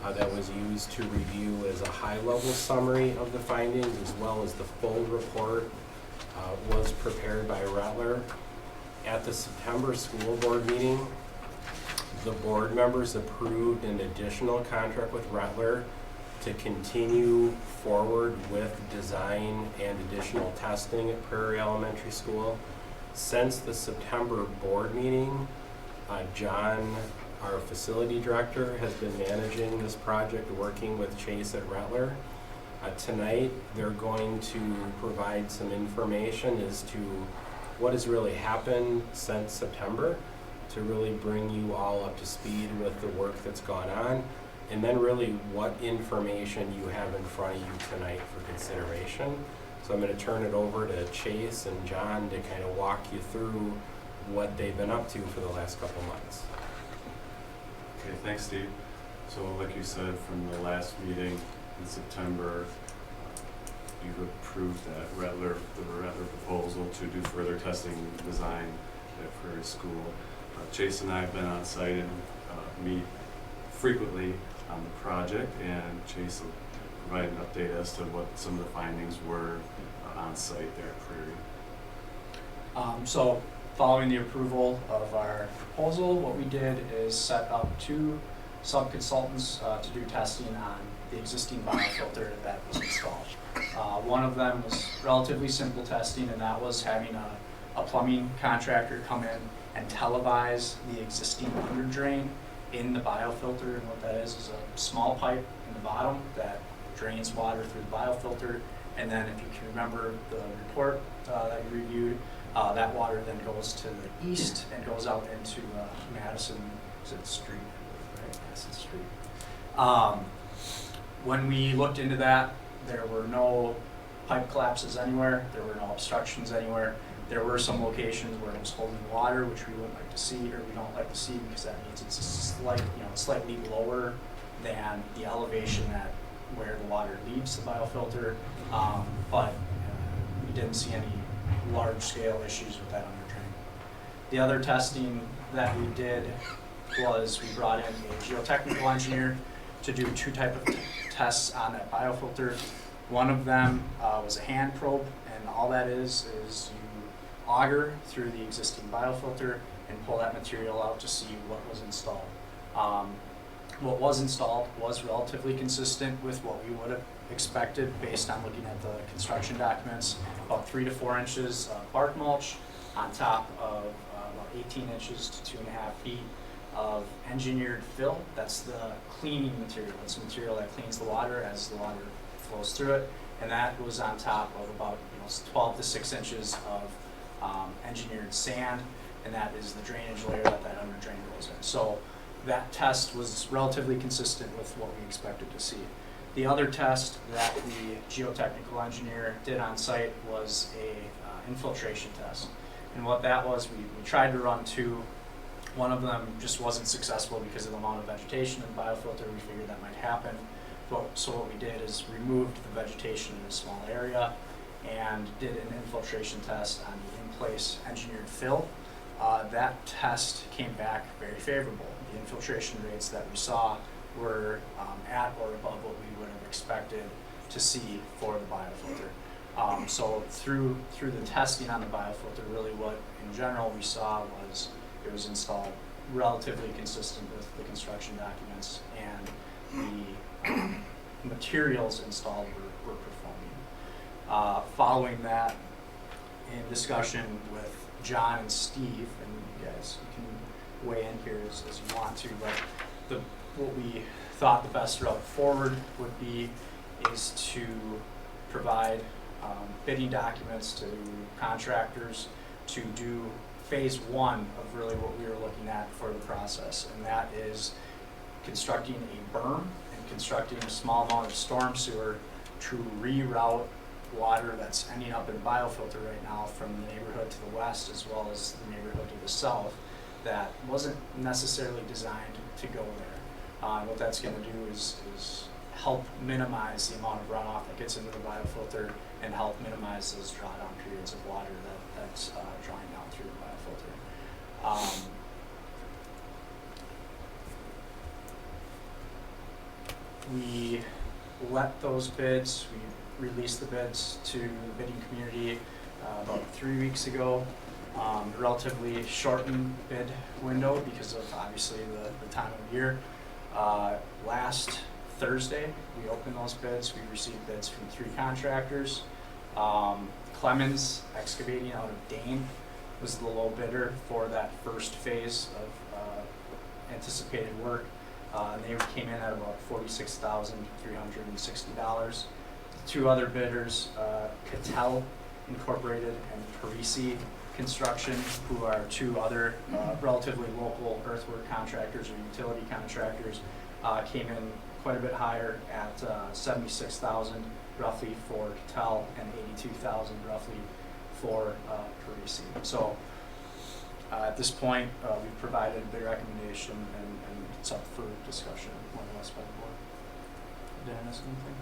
that was used to review as a high-level summary of the findings, as well as the full report was prepared by Rattler. At the September school board meeting, the board members approved an additional contract with Rattler to continue forward with design and additional testing at Prairie Elementary School. Since the September board meeting, John, our facility director, has been managing this project, working with Chase at Rattler. Tonight, they're going to provide some information as to what has really happened since September, to really bring you all up to speed with the work that's gone on, and then really what information you have in front of you tonight for consideration. So I'm going to turn it over to Chase and John to kind of walk you through what they've been up to for the last couple months. Okay, thanks, Steve. So like you said, from the last meeting in September, you've approved the Rattler proposal to do further testing and design at Prairie School. Chase and I have been on site and meet frequently on the project, and Chase will provide an update as to what some of the findings were on site there at Prairie. So following the approval of our proposal, what we did is set up 2 sub-consultants to do testing on the existing biofilter that was installed. One of them was relatively simple testing, and that was having a plumbing contractor come in and televise the existing under drain in the biofilter. And what that is a small pipe in the bottom that drains water through the biofilter. And then, if you can remember the report that you reviewed, that water then goes to the east and goes out into Madison Street, right? Madison Street. When we looked into that, there were no pipe collapses anywhere. There were no obstructions anywhere. There were some locations where it was holding water, which we wouldn't like to see, or we don't like to see, because that means it's slightly lower than the elevation where the water leaves the biofilter. But we didn't see any large-scale issues with that under drain. The other testing that we did was we brought in a geotechnical engineer to do 2 types of tests on that biofilter. One of them was a hand probe, and all that is you auger through the existing biofilter and pull that material out to see what was installed. What was installed was relatively consistent with what we would have expected based on looking at the construction documents. About 3 to 4 inches of bark mulch on top of about 18 inches to 2.5 feet of engineered fill. That's the cleaning material. It's material that cleans the water as the water flows through it. And that was on top of about 12 to 6 inches of engineered sand, and that is the drainage layer that under drain goes in. So that test was relatively consistent with what we expected to see. The other test that the geotechnical engineer did on site was a infiltration test. And what that was, we tried to run 2. One of them just wasn't successful because of the amount of vegetation in the biofilter. We figured that might happen. So what we did is removed the vegetation in a small area and did an infiltration test on the in-place engineered fill. That test came back very favorable. The infiltration rates that we saw were at or above what we would have expected to see for the biofilter. So through the testing on the biofilter, really what in general we saw was it was installed relatively consistent with the construction documents, and the materials installed were performing. Following that, in discussion with John and Steve, and you guys can weigh in here as you want to, but what we thought the best route forward would be is to provide bidding documents to contractors to do phase 1 of really what we were looking at for the process, and that is constructing a berm and constructing a small amount of storm sewer to reroute water that's ending up in biofilter right now from the neighborhood to the west as well as the neighborhood to the south that wasn't necessarily designed to go there. And what that's gonna do is help minimize the amount of runoff that gets into the biofilter and help minimize those drawdown periods of water that's drawing down through the biofilter. We let those bids, we released the bids to the bidding community about 3 weeks ago. Relatively shortened bid window because of obviously the time of year. Last Thursday, we opened those bids. We received bids from 3 contractors. Clemens Excavating out of Dane was the low bidder for that first phase of anticipated work. And they came in at about $46,360. The 2 other bidders, Cattell Incorporated and Parisi Construction, who are 2 other relatively local earthwork contractors or utility contractors, came in quite a bit higher at $76,000 roughly for Cattell and $82,000 roughly for Parisi. So at this point, we've provided a bid recommendation and it's up for discussion more or less by the board. Dennis, anything? I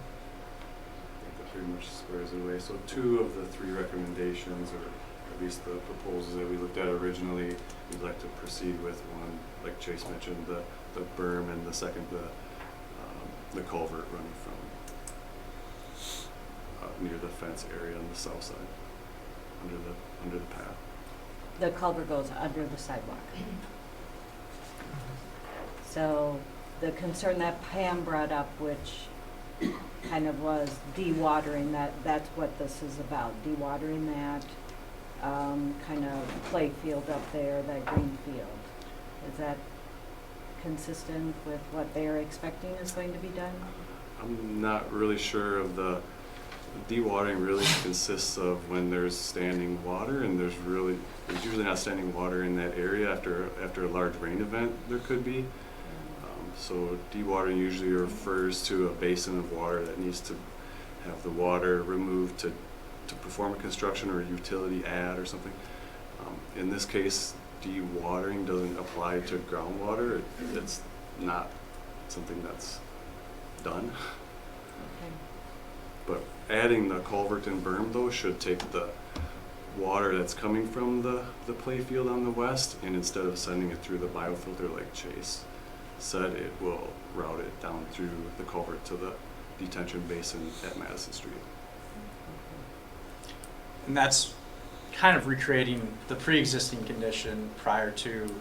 think that pretty much squares it away. So 2 of the 3 recommendations, or at least the proposals that we looked at originally, we'd like to proceed with. One, like Chase mentioned, the berm, and the second, the culvert running from near the fence area on the south side, under the path. The culvert goes under the sidewalk. So the concern that Pam brought up, which kind of was dewatering, that's what this is about, dewatering that kind of play field up there, that green field. Is that consistent with what they're expecting is going to be done? I'm not really sure of the dewatering. Really consists of when there's standing water, and there's usually not standing water in that area after a large rain event. There could be. So dewatering usually refers to a basin of water that needs to have the water removed to perform a construction or a utility add or something. In this case, dewatering doesn't apply to groundwater. It's not something that's done. Okay. But adding the culvert and berm, though, should take the water that's coming from the play field on the west, and instead of sending it through the biofilter like Chase said, it will route it down through the culvert to the detention basin at Madison Street. And that's kind of recreating the pre-existing condition prior to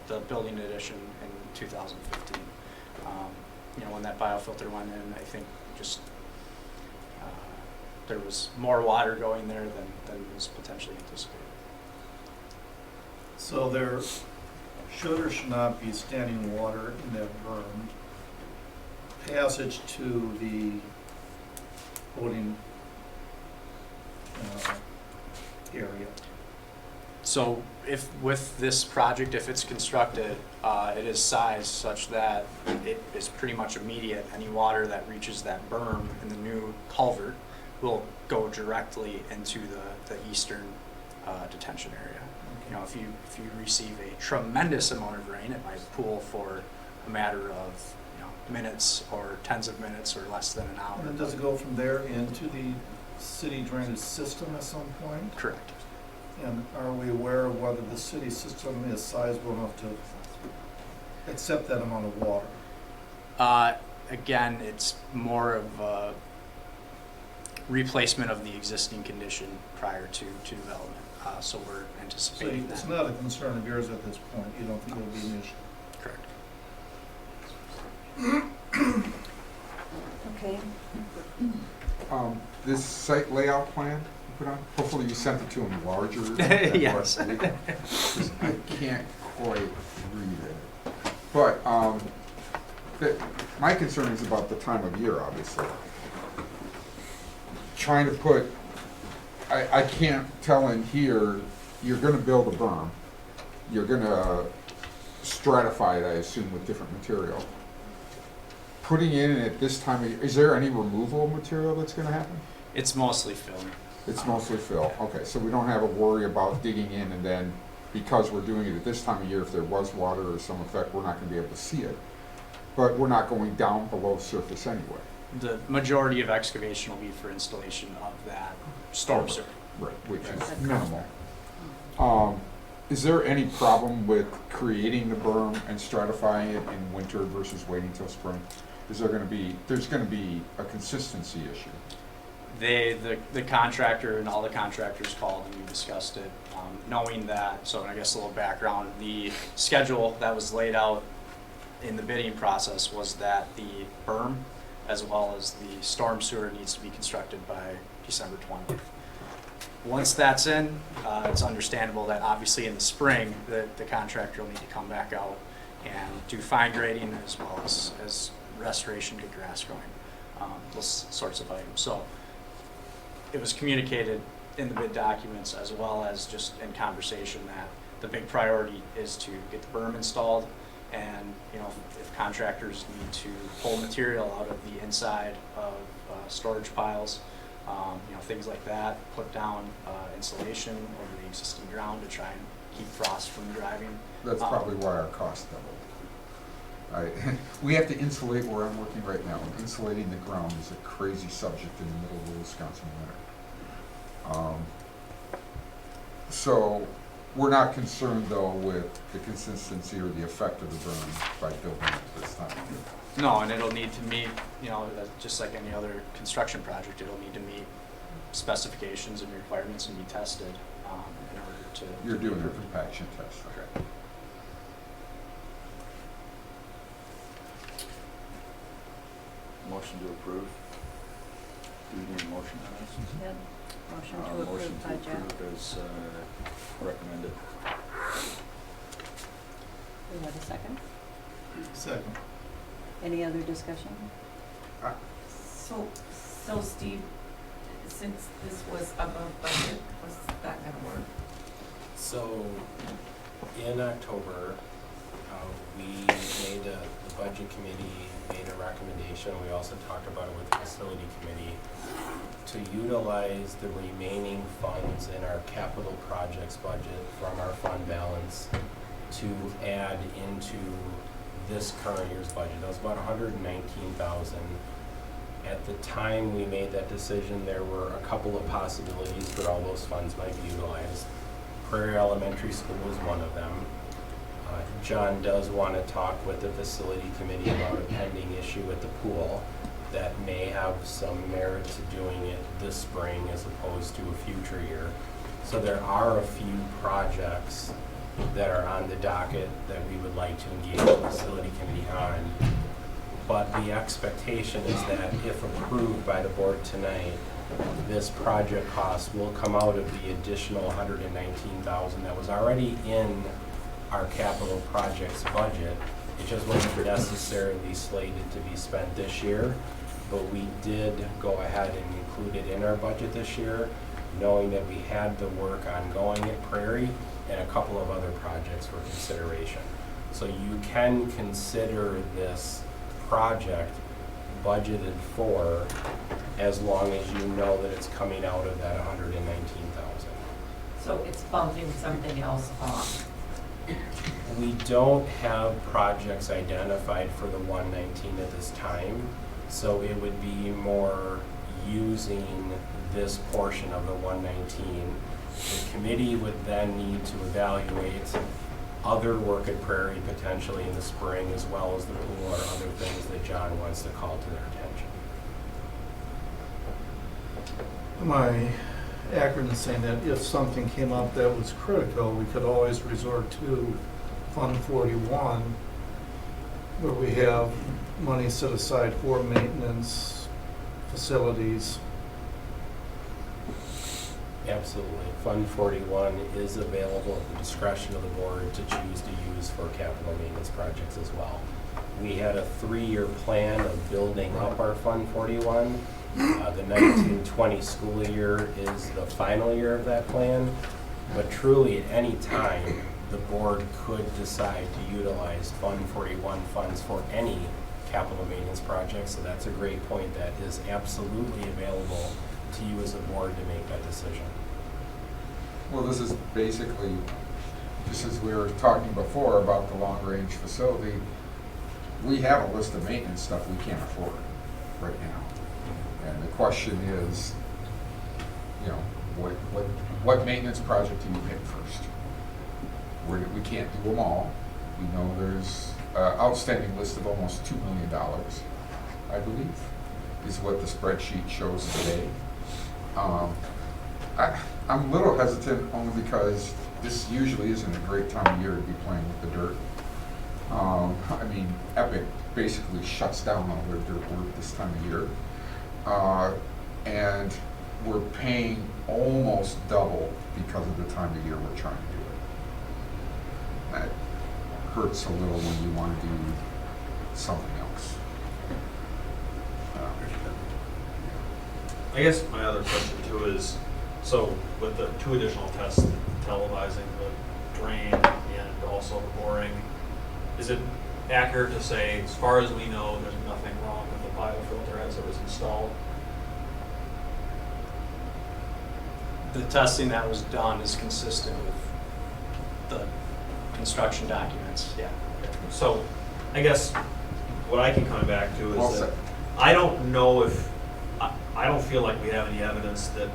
the building addition in 2015. When that biofilter went in, I think just there was more water going there than was potentially anticipated. So there should or should not be standing water in that berm. Passage to the voting area. So if with this project, if it's constructed, it is sized such that it is pretty much immediate. Any water that reaches that berm in the new culvert will go directly into the eastern detention area. If you receive a tremendous amount of rain, it might pool for a matter of minutes or tens of minutes or less than an hour. And then does it go from there into the city drainage system at some point? Correct. And are we aware of whether the city system is sizable enough to accept that amount of water? Again, it's more of a replacement of the existing condition prior to development. So we're anticipating that. It's not a concern of yours at this point. You don't think it'll be an issue? Correct. Okay. This site layout plan you put on, hopefully you sent it to him larger. Yes. I can't quite read it. But my concern is about the time of year, obviously. Trying to put, I can't tell in here, you're gonna build a berm. You're gonna stratify it, I assume, with different material. Putting in at this time of year, is there any removal of material that's gonna happen? It's mostly fill. It's mostly fill. Okay, so we don't have a worry about digging in and then, because we're doing it at this time of year, if there was water or some effect, we're not gonna be able to see it. But we're not going down below surface anyway. The majority of excavation will be for installation of that storm sewer. Right, which That's is minimal. contract. Is there any problem with creating the berm and stratifying it in winter versus waiting till spring? Is there gonna be, there's gonna be a consistency issue? The contractor and all the contractors called and we discussed it, knowing that, so I guess a little background, the schedule that was laid out in the bidding process was that the berm as well as the storm sewer needs to be constructed by December 20th. Once that's in, it's understandable that obviously in the spring, the contractor will need to come back out and do fine grading as well as restoration to grass growing, those sorts of items. So it was communicated in the bid documents as well as just in conversation that the big priority is to get the berm installed, and if contractors need to pull material out of the inside of storage piles, things like that, put down insulation over the existing ground to try and keep frost from driving. That's probably why our cost doubled. We have to insulate where I'm working right now, and insulating the ground is a crazy subject in the middle of the Wisconsin winter. So we're not concerned though with the consistency or the effect of the berm by building it this time. No, and it'll need to meet, just like any other construction project, it'll need to meet specifications and requirements and be tested in order to. You're doing your compaction test. Correct. Motion to approve. Do we need a motion on this? Yep. Motion to approve by Jeff. Motion to approve as recommended. Do we have a second? Second. Any other discussion? So Steve, since this was above budget, was that gonna work? So, in October, the budget committee made a recommendation, we also talked about it with the facility committee, to utilize the remaining funds in our capital projects budget from our fund balance to add into this current year's budget. That was about $119,000. At the time we made that decision, there were a couple of possibilities for all those funds might be utilized. Prairie Elementary School was one of them. John does want to talk with the facility committee about a pending issue with the pool that may have some merit to doing it this spring as opposed to a future year. So there are a few projects that are on the docket that we would like to engage the facility committee on. But the expectation is that if approved by the board tonight, this project cost will come out of the additional $119,000 that was already in our capital projects budget. It just wasn't necessarily slated to be spent this year, but we did go ahead and include it in our budget this year, knowing that we had the work ongoing at Prairie and a couple of other projects for consideration. So you can consider this project budgeted for as long as you know that it's coming out of that $119,000. So it's bumping something else off. We don't have projects identified for the 119 at this time, so it would be more using this portion of the 119. The committee would then need to evaluate other work at Prairie potentially in the spring, as well as the pool or other things that John wants to call to their attention. My acronym is saying that if something came up that was critical, we could always resort to Fund 41, where we have money set aside for maintenance, facilities. Absolutely. Fund 41 is available at the discretion of the board to choose to use for capital maintenance projects as well. We had a 3-year plan of building up our Fund 41. The 1920 school year is the final year of that plan, but truly at any time, the board could decide to utilize Fund 41 funds for any capital maintenance project, so that's a great point. That is absolutely available to you as a board to make that decision. Well, this is basically, just as we were talking before about the long-range facility, we have a list of maintenance stuff we can't afford right now. And the question is, you know, what maintenance project do you pick first? We can't do them all. We know there's an outstanding list of almost $2 million, I believe, is what the spreadsheet shows today. I'm a little hesitant only because this usually isn't a great time of year to be playing with the dirt. I mean, Epic basically shuts down all their dirt work this time of year. And we're paying almost double because of the time of year we're trying to do it. That hurts a little when you want to do something else. I guess my other question too is, so with the 2 additional tests, televising the drain and also the boring, is it accurate to say, as far as we know, there's nothing wrong with the biofilter as it was installed? The testing that was done is consistent with the construction documents, yeah. So I guess what I keep coming back to Well is that said. I don't know if, I don't feel like we have any evidence that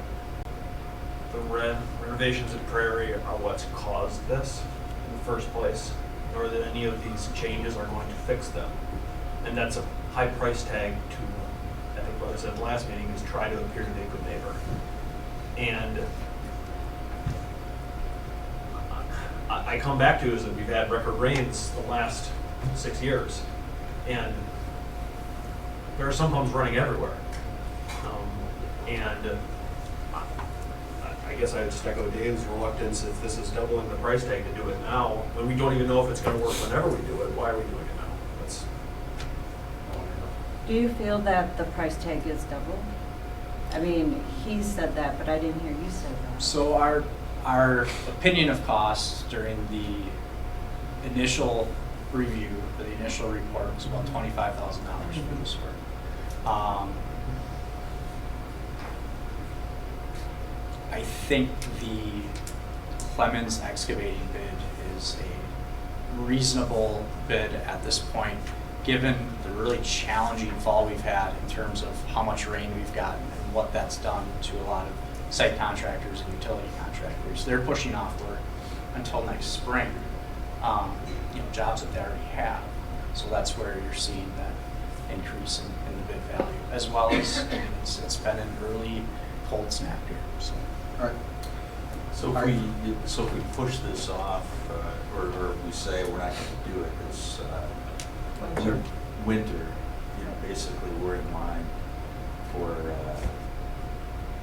the renovations at Prairie are what's caused this in the first place, nor that any of these changes are going to fix them. And that's a high price tag to, I think what I said last meeting, is try to appear to be a good neighbor. And I come back to is that we've had record rains the last 6 years, and there are some pumps running everywhere. And I guess I would just echo Dave's reluctance, if this is doubling the price tag to do it now, when we don't even know if it's gonna work whenever we do it, why are we doing it now? That's, Do you feel that the price tag is double? I mean, he said that, but I didn't hear you say that. So our opinion of costs during the initial review, the initial report was about $25,000 for this work. I think the Clemens excavating bid is a reasonable bid at this point, given the really challenging fall we've had in terms of how much rain we've gotten and what that's done to a lot of site contractors and utility contractors. They're pushing off work until next spring, jobs that they already have. So that's where you're seeing that increase in the bid value, as well as it's been an early cold snap here. So. So if we push this off, or we say we're not gonna do it this winter, basically we're in line for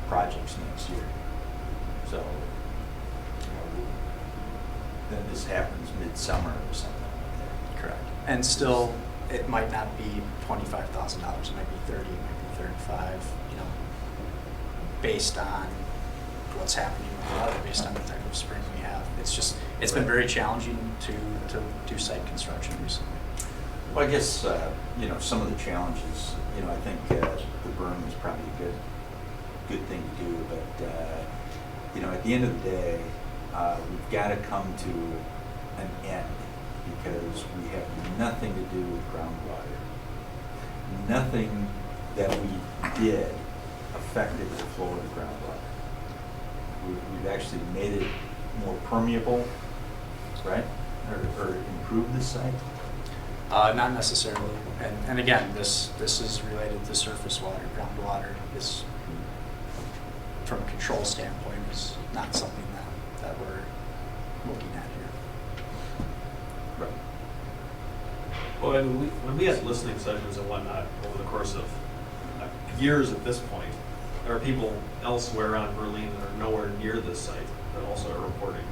projects next year. So, then this happens midsummer or something like that. Correct. And still, it might not be $25,000, it might be 30, it might be 35, based on what's happening with the weather, based on the type of spring we have. It's been very challenging to do site construction recently. Well, I guess, some of the challenges, I think the berm is probably a good thing to do, but, at the end of the day, we've got to come to an end, because we have nothing to do with groundwater. Nothing that we did affected the flow of the groundwater. We've actually made it more permeable, right? Or improved the site? Not necessarily. And again, this is related to surface water. Groundwater is, from a control standpoint, is not something that we're looking at here. Right. well, when we had listening sessions and whatnot over the course of years at this point, there are people elsewhere around Berlin that are nowhere near this site that also are reporting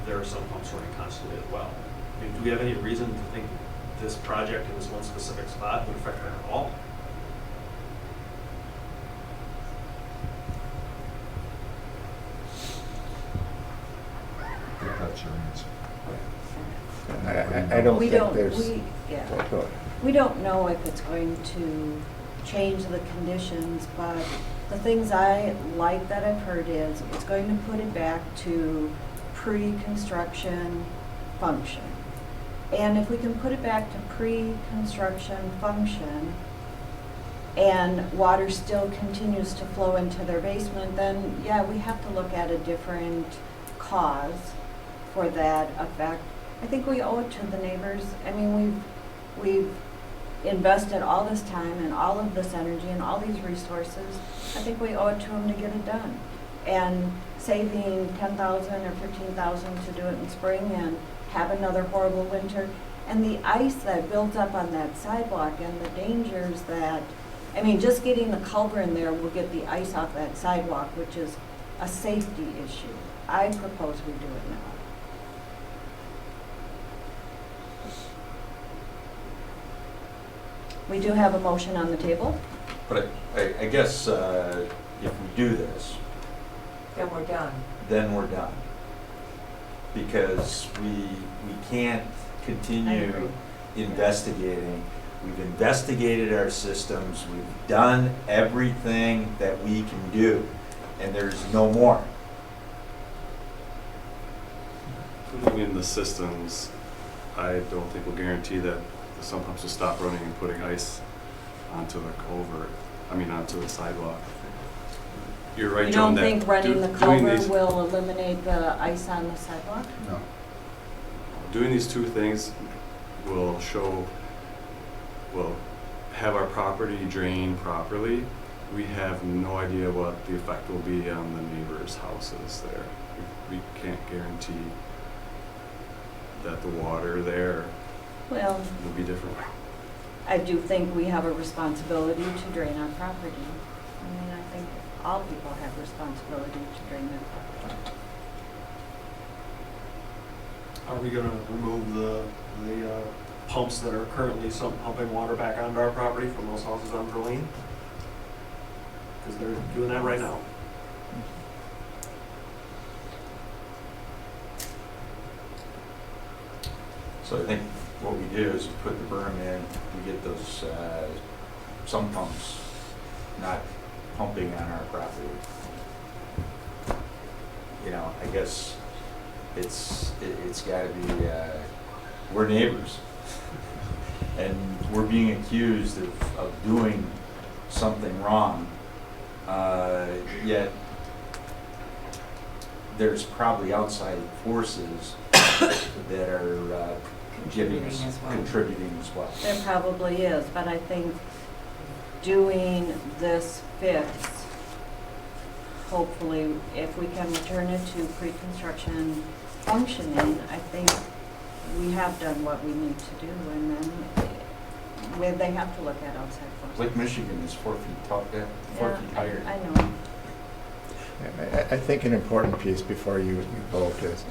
there are some pumps running constantly as well. I mean, do we have any reason to think this project in this one specific spot would affect that at all? I think that's your answer. I don't We think don't, there's. yeah. Go ahead. We don't know if it's going to change the conditions, but the things I like that I've heard is it's going to put it back to pre-construction function. And if we can put it back to pre-construction function, and water still continues to flow into their basement, then yeah, we have to look at a different cause for that effect. I think we owe it to the neighbors. I mean, we've invested all this time and all of this energy and all these resources. I think we owe it to them to get it done. And saving 10,000 or 15,000 to do it in spring and have another horrible winter, and the ice that builds up on that sidewalk and the dangers that, I mean, just getting the culvert in there will get the ice off that sidewalk, which is a safety issue. I propose we do it now. We do have a motion on the table. But I guess if we do this, Then we're done. then we're done. Because we can't I continue agree. investigating. We've investigated our systems, we've done everything that we can do, and there's no more. Putting in the systems, I don't think will guarantee that the sump pumps will stop running and putting ice onto the culvert, onto the sidewalk. You're right, You Joan, don't that think running the doing culvert these, will eliminate the ice on the sidewalk? No. doing these two things will have our property drained properly. We have no idea what the effect will be on the neighbors' houses there. We can't guarantee that the water there Well, will be different. I do think we have a responsibility to drain our property. I mean, I think all people have responsibility to drain their property. Are we gonna remove the pumps that are currently pumping water back onto our property from those houses on Verlaine? Cause they're doing that right now. So I think what we do is we put the berm in, we get those sump pumps not pumping on our property. You know, I guess it's gotta be, we're neighbors. And we're being accused of doing something wrong, yet there's probably outside forces that are contributing as well. There probably is, but I think doing this fix, hopefully, if we can return it to pre-construction functioning, I think we have done what we need to do, and then they have to look at outside forces. Lake Michigan is 4 feet tall, 4 Yeah, feet higher. I know. I think an important piece before you vote is,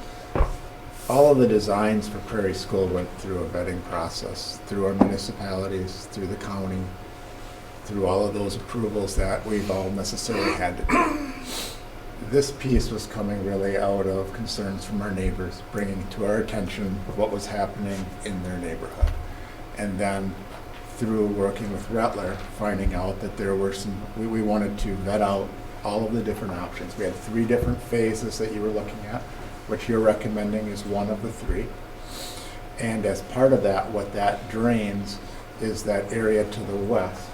all of the designs for Prairie School went through a vetting process, through our municipalities, through the county, through all of those approvals that we've all necessarily had to do. This piece was coming really out of concerns from our neighbors, bringing to our attention what was happening in their neighborhood. And then through working with Rattler, finding out that there were some, we wanted to vet out all of the different options. We had 3 different phases that you were looking at, which you're recommending is one of the 3. And as part of that, what that drains is that area to the west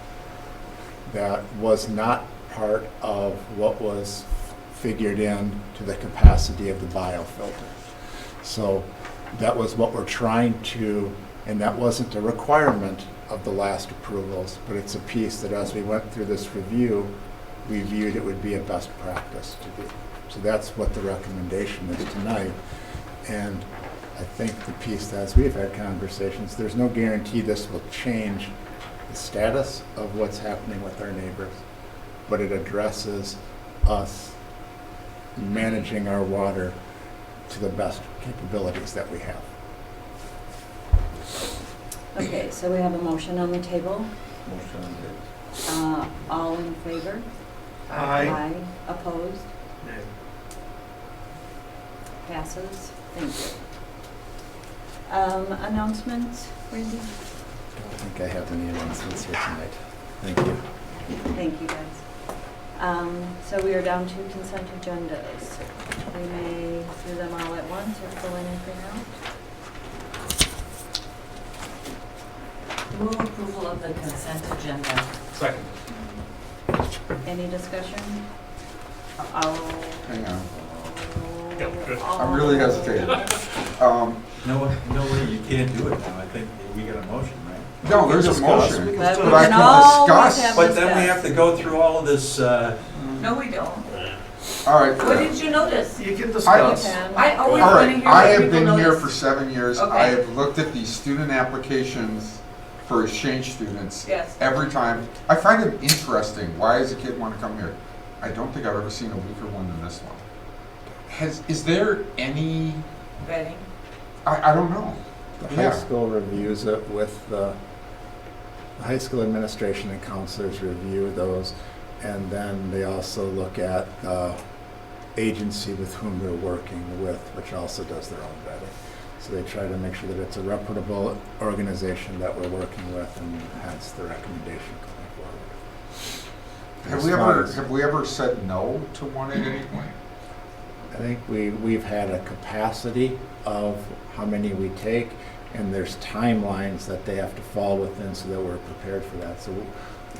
that was not part of what was figured in to the capacity of the biofilter. So that was what we're trying to, and that wasn't a requirement of the last approvals, but it's a piece that as we went through this review, we viewed it would be a best practice to do. So that's what the recommendation is tonight. And I think the piece that, as we've had conversations, there's no guarantee this will change the status of what's happening with our neighbors, but it addresses us managing our water to the best capabilities that we have. Okay, so we have a motion on the table. Motion on the All in favor? Aye. Opposed? Passes. Thank you. Announcements, Randy? I don't think I have any announcements here tonight. Thank you. Thank you, guys. So we are down to consent agendas. We may do them all at once or pull anything out. Move approval of the consent agenda. Second. Any discussion? I'll. Hang on, Yep, good. I'm really hesitating. No way, you can't do it now. I think we got a motion, right? No, there's a Discuss. motion, We can But still- we but I can can always discuss. have But then we discuss. have to go through all of this, No, we don't. All right. What did you notice? You can You discuss. can. I always All want to right, hear I what have people been here notice. for 7 years. Okay. I have looked at these student applications for exchange students. Yes. Every time. I find it interesting. Why does a kid want to come here? I don't think I've ever seen a weaker one than this one. Is there any, Vetting. I don't know. The Yeah. high school reviews it with the high school administration and counselors review those, and then they also look at the agency with whom they're working with, which also does their own vetting. So they try to make sure that it's a reputable organization that we're working with, and hence the recommendation going forward. Have we ever said no to one at any point? I think we've had a capacity of how many we take, and there's timelines that they have to fall within so that we're prepared for that. So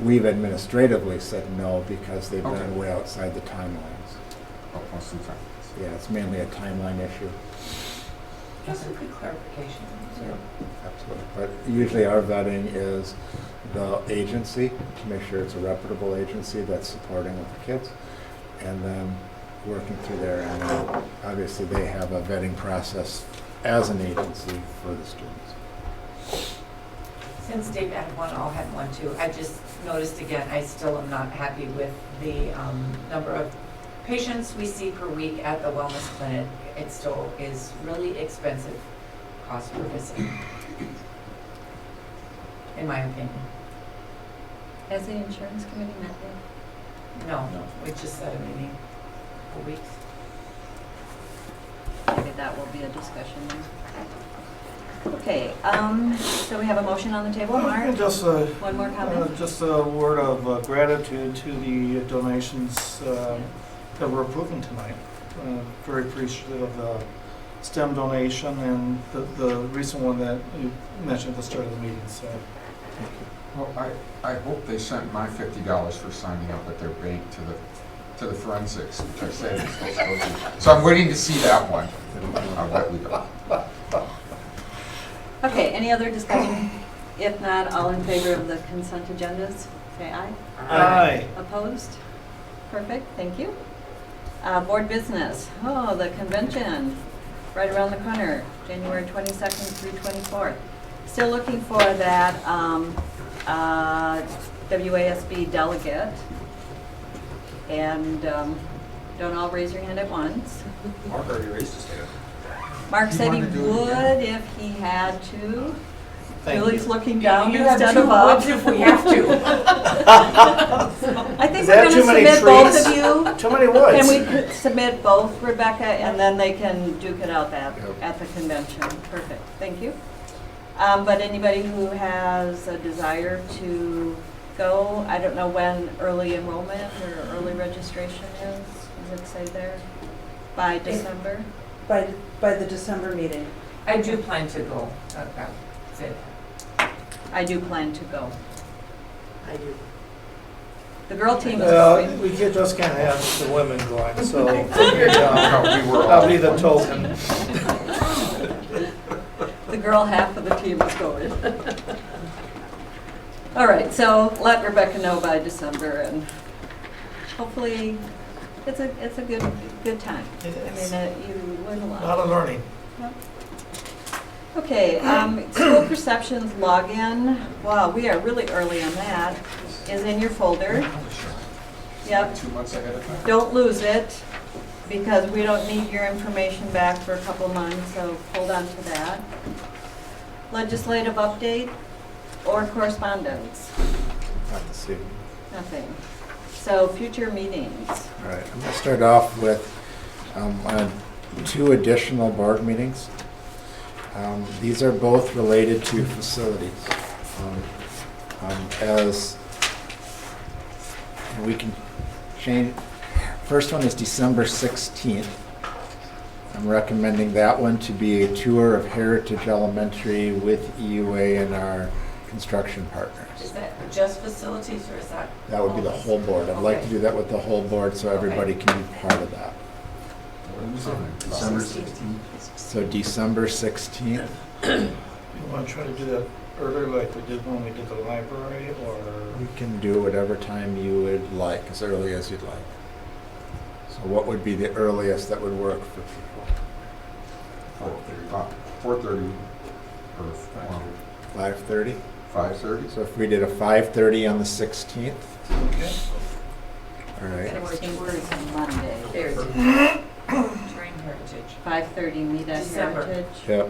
we've administratively said no because they've Okay. been way outside the timelines. Oh, most of the time. So yeah, it's mainly a timeline issue. That's a good clarification. Absolutely. But usually our vetting is the agency, to make sure it's a reputable agency that's supporting with the kids, and then working through there. And then obviously they have a vetting process as an agency for the students. Since Dave had one, I'll have one too. I just noticed again, I still am not happy with the number of patients we see per week at the wellness clinic. It still is really expensive cost per visit, in my opinion. Has the insurance committee met yet? No, we just set a meeting for weeks. Maybe that will be a discussion then. Okay, so we have a motion on the table, Mark? Just One more comment? just a word of gratitude to the donations that we're approving tonight. Very appreciative of the STEM donation and the recent one that you mentioned at the start of the meeting, so. Well, I hope they sent my $50 for signing up at their bank to the forensics, which I said it's supposed to go to. So I'm waiting to see that one. I'll bet we don't. Okay, any other discussion? If not, all in favor of the consent agendas, say aye. Aye. Opposed? Perfect, thank you. Board business, the convention, right around the corner, January 22nd through 24th. Still looking for that WASB delegate. And don't all raise your hand at once. Mark already raised his hand. Mark said he wanna do it would if he had to. Thank Julie's you. looking down You have instead two of up. woods if we have to. I think Is we're that gonna too many submit both trees? of you. Too many woods. Can we submit both, Rebecca, and then they can duke it out at the convention? Perfect, thank you. But anybody who has a desire to go, I don't know when early enrollment or early registration is. Does it say there? By December? By the December meeting. I do plan to go. That's it. I do plan to go. I do. The girl team is, We just can't have the women going, so No, we were all- I'll be the token. the girl half of the team is going. All right, so let Rebecca know by December, and hopefully it's a good time. It I is. mean, you learn a A lot lot. of learning. Okay, school perceptions login. Wow, we are really early on that. Is in your folder. Yep. 2 months ahead of time. Don't lose it, because we don't need your information back for a couple months, so hold on to that. Legislative update or correspondence? Not this evening. Nothing. So future meetings. All right, I'm going to start off with on 2 additional board meetings. These are both related to facilities. As we can change, first one is December 16th. I'm recommending that one to be a tour of Heritage Elementary with EUA and our Construction Is Partners. that just facilities or is that? That would be the whole board. I'd like to Okay. do that with the whole board so everybody can be part of that. December 16th. So December 16th, You wanna try to do that earlier like we did when we did the library, or? we can do whatever time you would like, as early as you'd like. So what would be the earliest that would work for people? 4:30 or 5:30? 5:30? So if we did a 5:30 on the 16th, Okay. all right. 16th is a Monday. Heritage. Train Heritage. 5:30 meet at December. Heritage. Yep,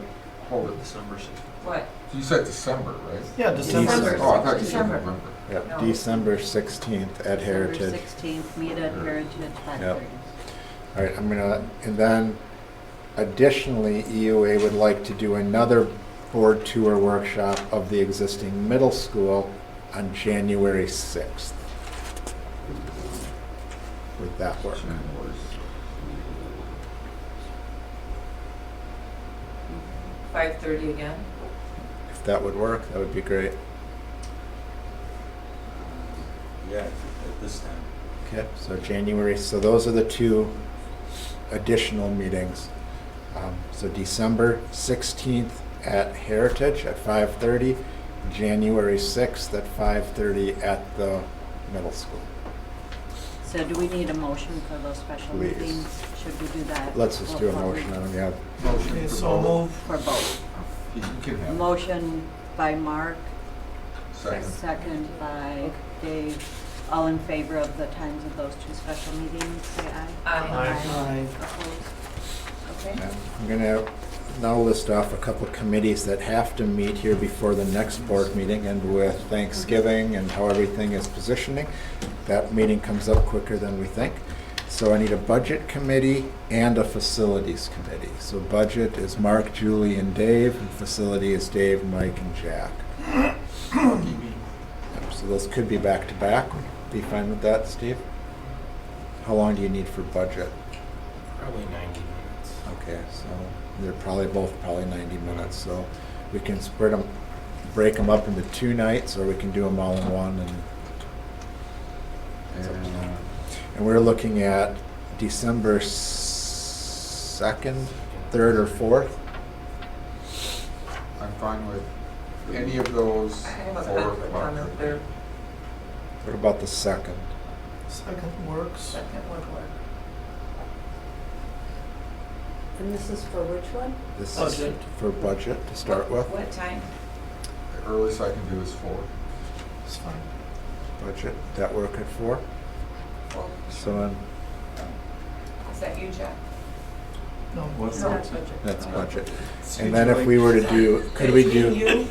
Hold it. December 16th. What? You said December, right? Yeah, December. December. Oh, I thought you said December. November. yep, No. December 16th at Heritage. December 16th, meet at Heritage, 5:30. All right, and then additionally, EUA would like to do another board tour workshop of the existing middle school on January 6th. Would that work? 5:30 again? If that would work, that would be great. Yeah, at this time. Okay, so January, so those are the two additional meetings. So December 16th at Heritage at 5:30, January 6th at 5:30 at the middle school. So do we need a motion for those special Please. meetings? Should we do that? Let's just do a before we- motion on that. Okay, so move. For both. You can have Motion by Mark, second. second by Dave. All in favor of the times of those two special meetings, say aye. Aye. Opposed? Okay. I'm gonna now list off a couple committees that have to meet here before the next board meeting, and with Thanksgiving and how everything is positioning, that meeting comes up quicker than we think. So I need a budget committee and a facilities committee. So budget is Mark, Julie, and Dave, and facility is Dave, Mike, and Jack. So those could be back to back. Be fine with that, Steve? How long do you need for budget? Probably 90 minutes. Okay, so they're probably both 90 minutes, so we can spread them, break them up into 2 nights, or we can do them all in one, and we're looking at December 2nd, 3rd, or 4th. I'm fine with any of those I have a 4 conflict on the o'clock. third. What about the 2nd? Second works. Second would work. And this is for which one? This is Budget. for budget to start with. What time? The earliest I can do is 4. It's fine. Budget, that work at 4? Well, So is that you, Jack? No. What's No, that? that's budget. that's budget. It's And then if usually- we were to do, could we Between do, you and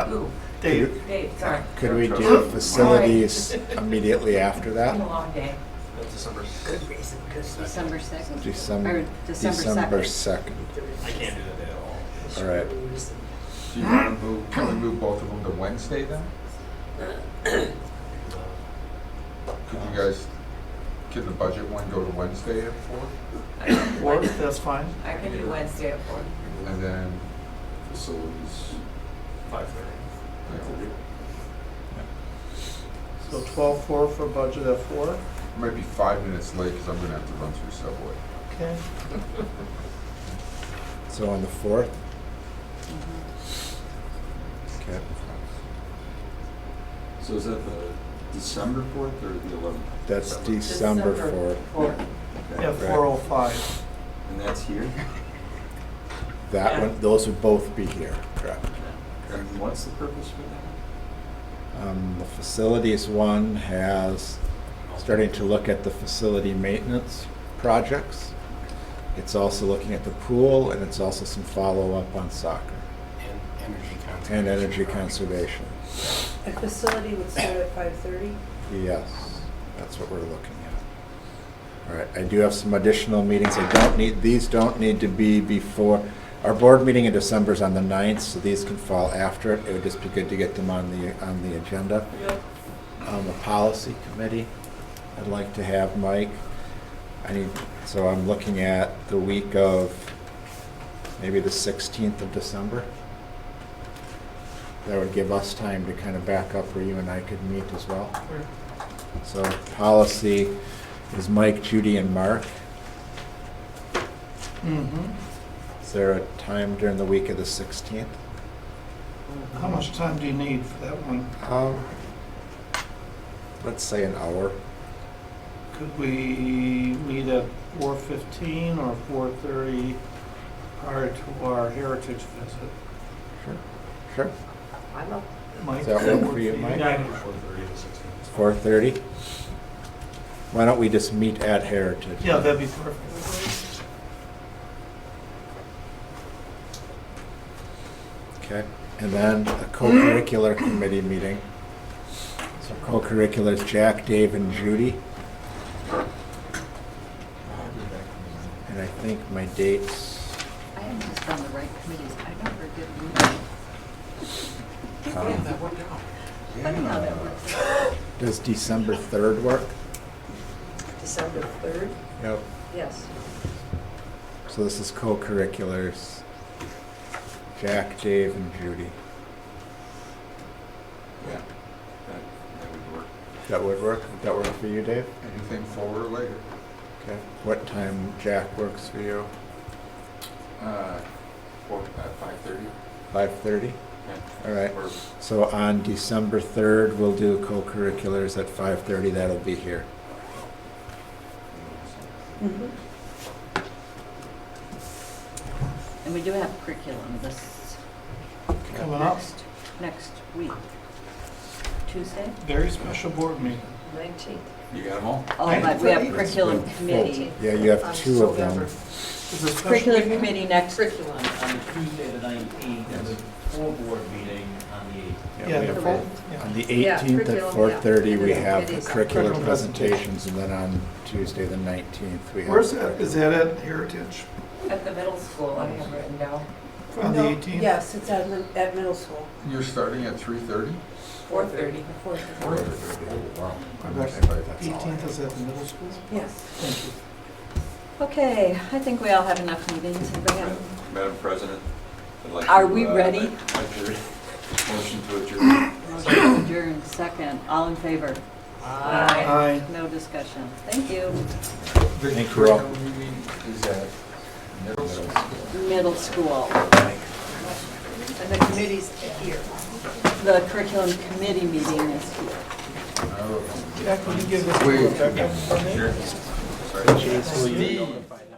who? Dave. Dave, sorry. could we do facilities immediately after It's been that? a long day. That's December December 6th? December, Or December December 2nd. 2nd. I can't do that day at all. All right. Do you want to move, can we move both of them to Wednesday then? Could you guys, can the budget one go to Wednesday at 4? Fourth, that's fine. I can do Wednesday at 4. And then, Facilities. 5:30. So 12-4 for budget at 4. I might be 5 minutes late because I'm going to have to run through Subway. Okay. So on the 4th? Okay. So is that the December 4th or the 11th? That's December 4th. 4. Yeah, Right. 4:05. And that's here? That one, those would both be here, correct. And what's the purpose for that? The facilities one has, starting to look at the facility maintenance projects. It's also looking at the pool, and it's also some follow-up on soccer And energy conservation. and energy projects. conservation. A facility would start at 5:30? Yes, that's what we're looking at. All right, I do have some additional meetings. These don't need to be before, our board meeting in December is on the 9th, so these can fall after it. It would just be good to get them on the agenda. The policy committee, I'd like to have Mike. So I'm looking at the week of maybe the 16th of December. that would give us time to kind of back up where you and I could meet as well. So policy is Mike, Judy, and Mark. Mm-hmm. Is there a time during the week of the 16th? How much time do you need for that one? Let's say an hour. Could we meet at 4:15 or 4:30 prior to our heritage visit? Sure. I'm up. Mike, Does that work for you, Mike? Yeah, I can do 4:30 to 16. 4:30? Why don't we just meet at Heritage? Yeah, that'd be perfect. Okay, and then a co-curricular committee meeting. So co-curriculars, Jack, Dave, and Judy. And I think my dates, I am just on the right committees, I never get moved. That worked out. Funny how that works. does December 3rd work? December 3rd? Yep. Yes. So this is co-curriculars, Jack, Dave, and Judy. Yeah, that would work. That would work? Would that work for you, Dave? Anything forward or later? Okay. What time, Jack, works for you? 5:30. 5:30? Yeah. All right. Or So on December 3rd, we'll do co-curriculars at 5:30. That'll be here. Mhm. And we do have curriculum this Coming up, next week. Tuesday? very special board meeting. 19th. You got them all? Oh, but we have curriculum committee. Yeah, you have two of them. Is it special Curriculum meeting? committee next, Curriculum. On Tuesday the 19th, and the full board meeting on the 8th. Yeah, we the have full, On yeah. the Yeah, 18th at curriculum, 4:30, yeah. we And then have the committees. curricular Curriculum presentations, and then on Tuesday, the 19th, we have. Where's that, is that at Heritage? At the middle school, I have written down. On the No, 18th? Yes, it's at middle school. You're starting at 3:30? 4:30. 4:30. Oh, wow. Rebecca, That's all I 18th is at the middle school? Yes. Thank you. okay, I think we all have enough meetings. Anybody have- Madam President, I'd like to. Are we ready? adjourn. Motion to adjourn. Motion to adjourn, second, all in favor? Aye. No discussion. Thank you. The Thank you all. curriculum meeting is at middle school. Middle school. And the committee's here. The curriculum committee meeting is here. Oh. Jack, will you give this to Wait. Rebecca for me? Sure. Sorry. Will you notify them?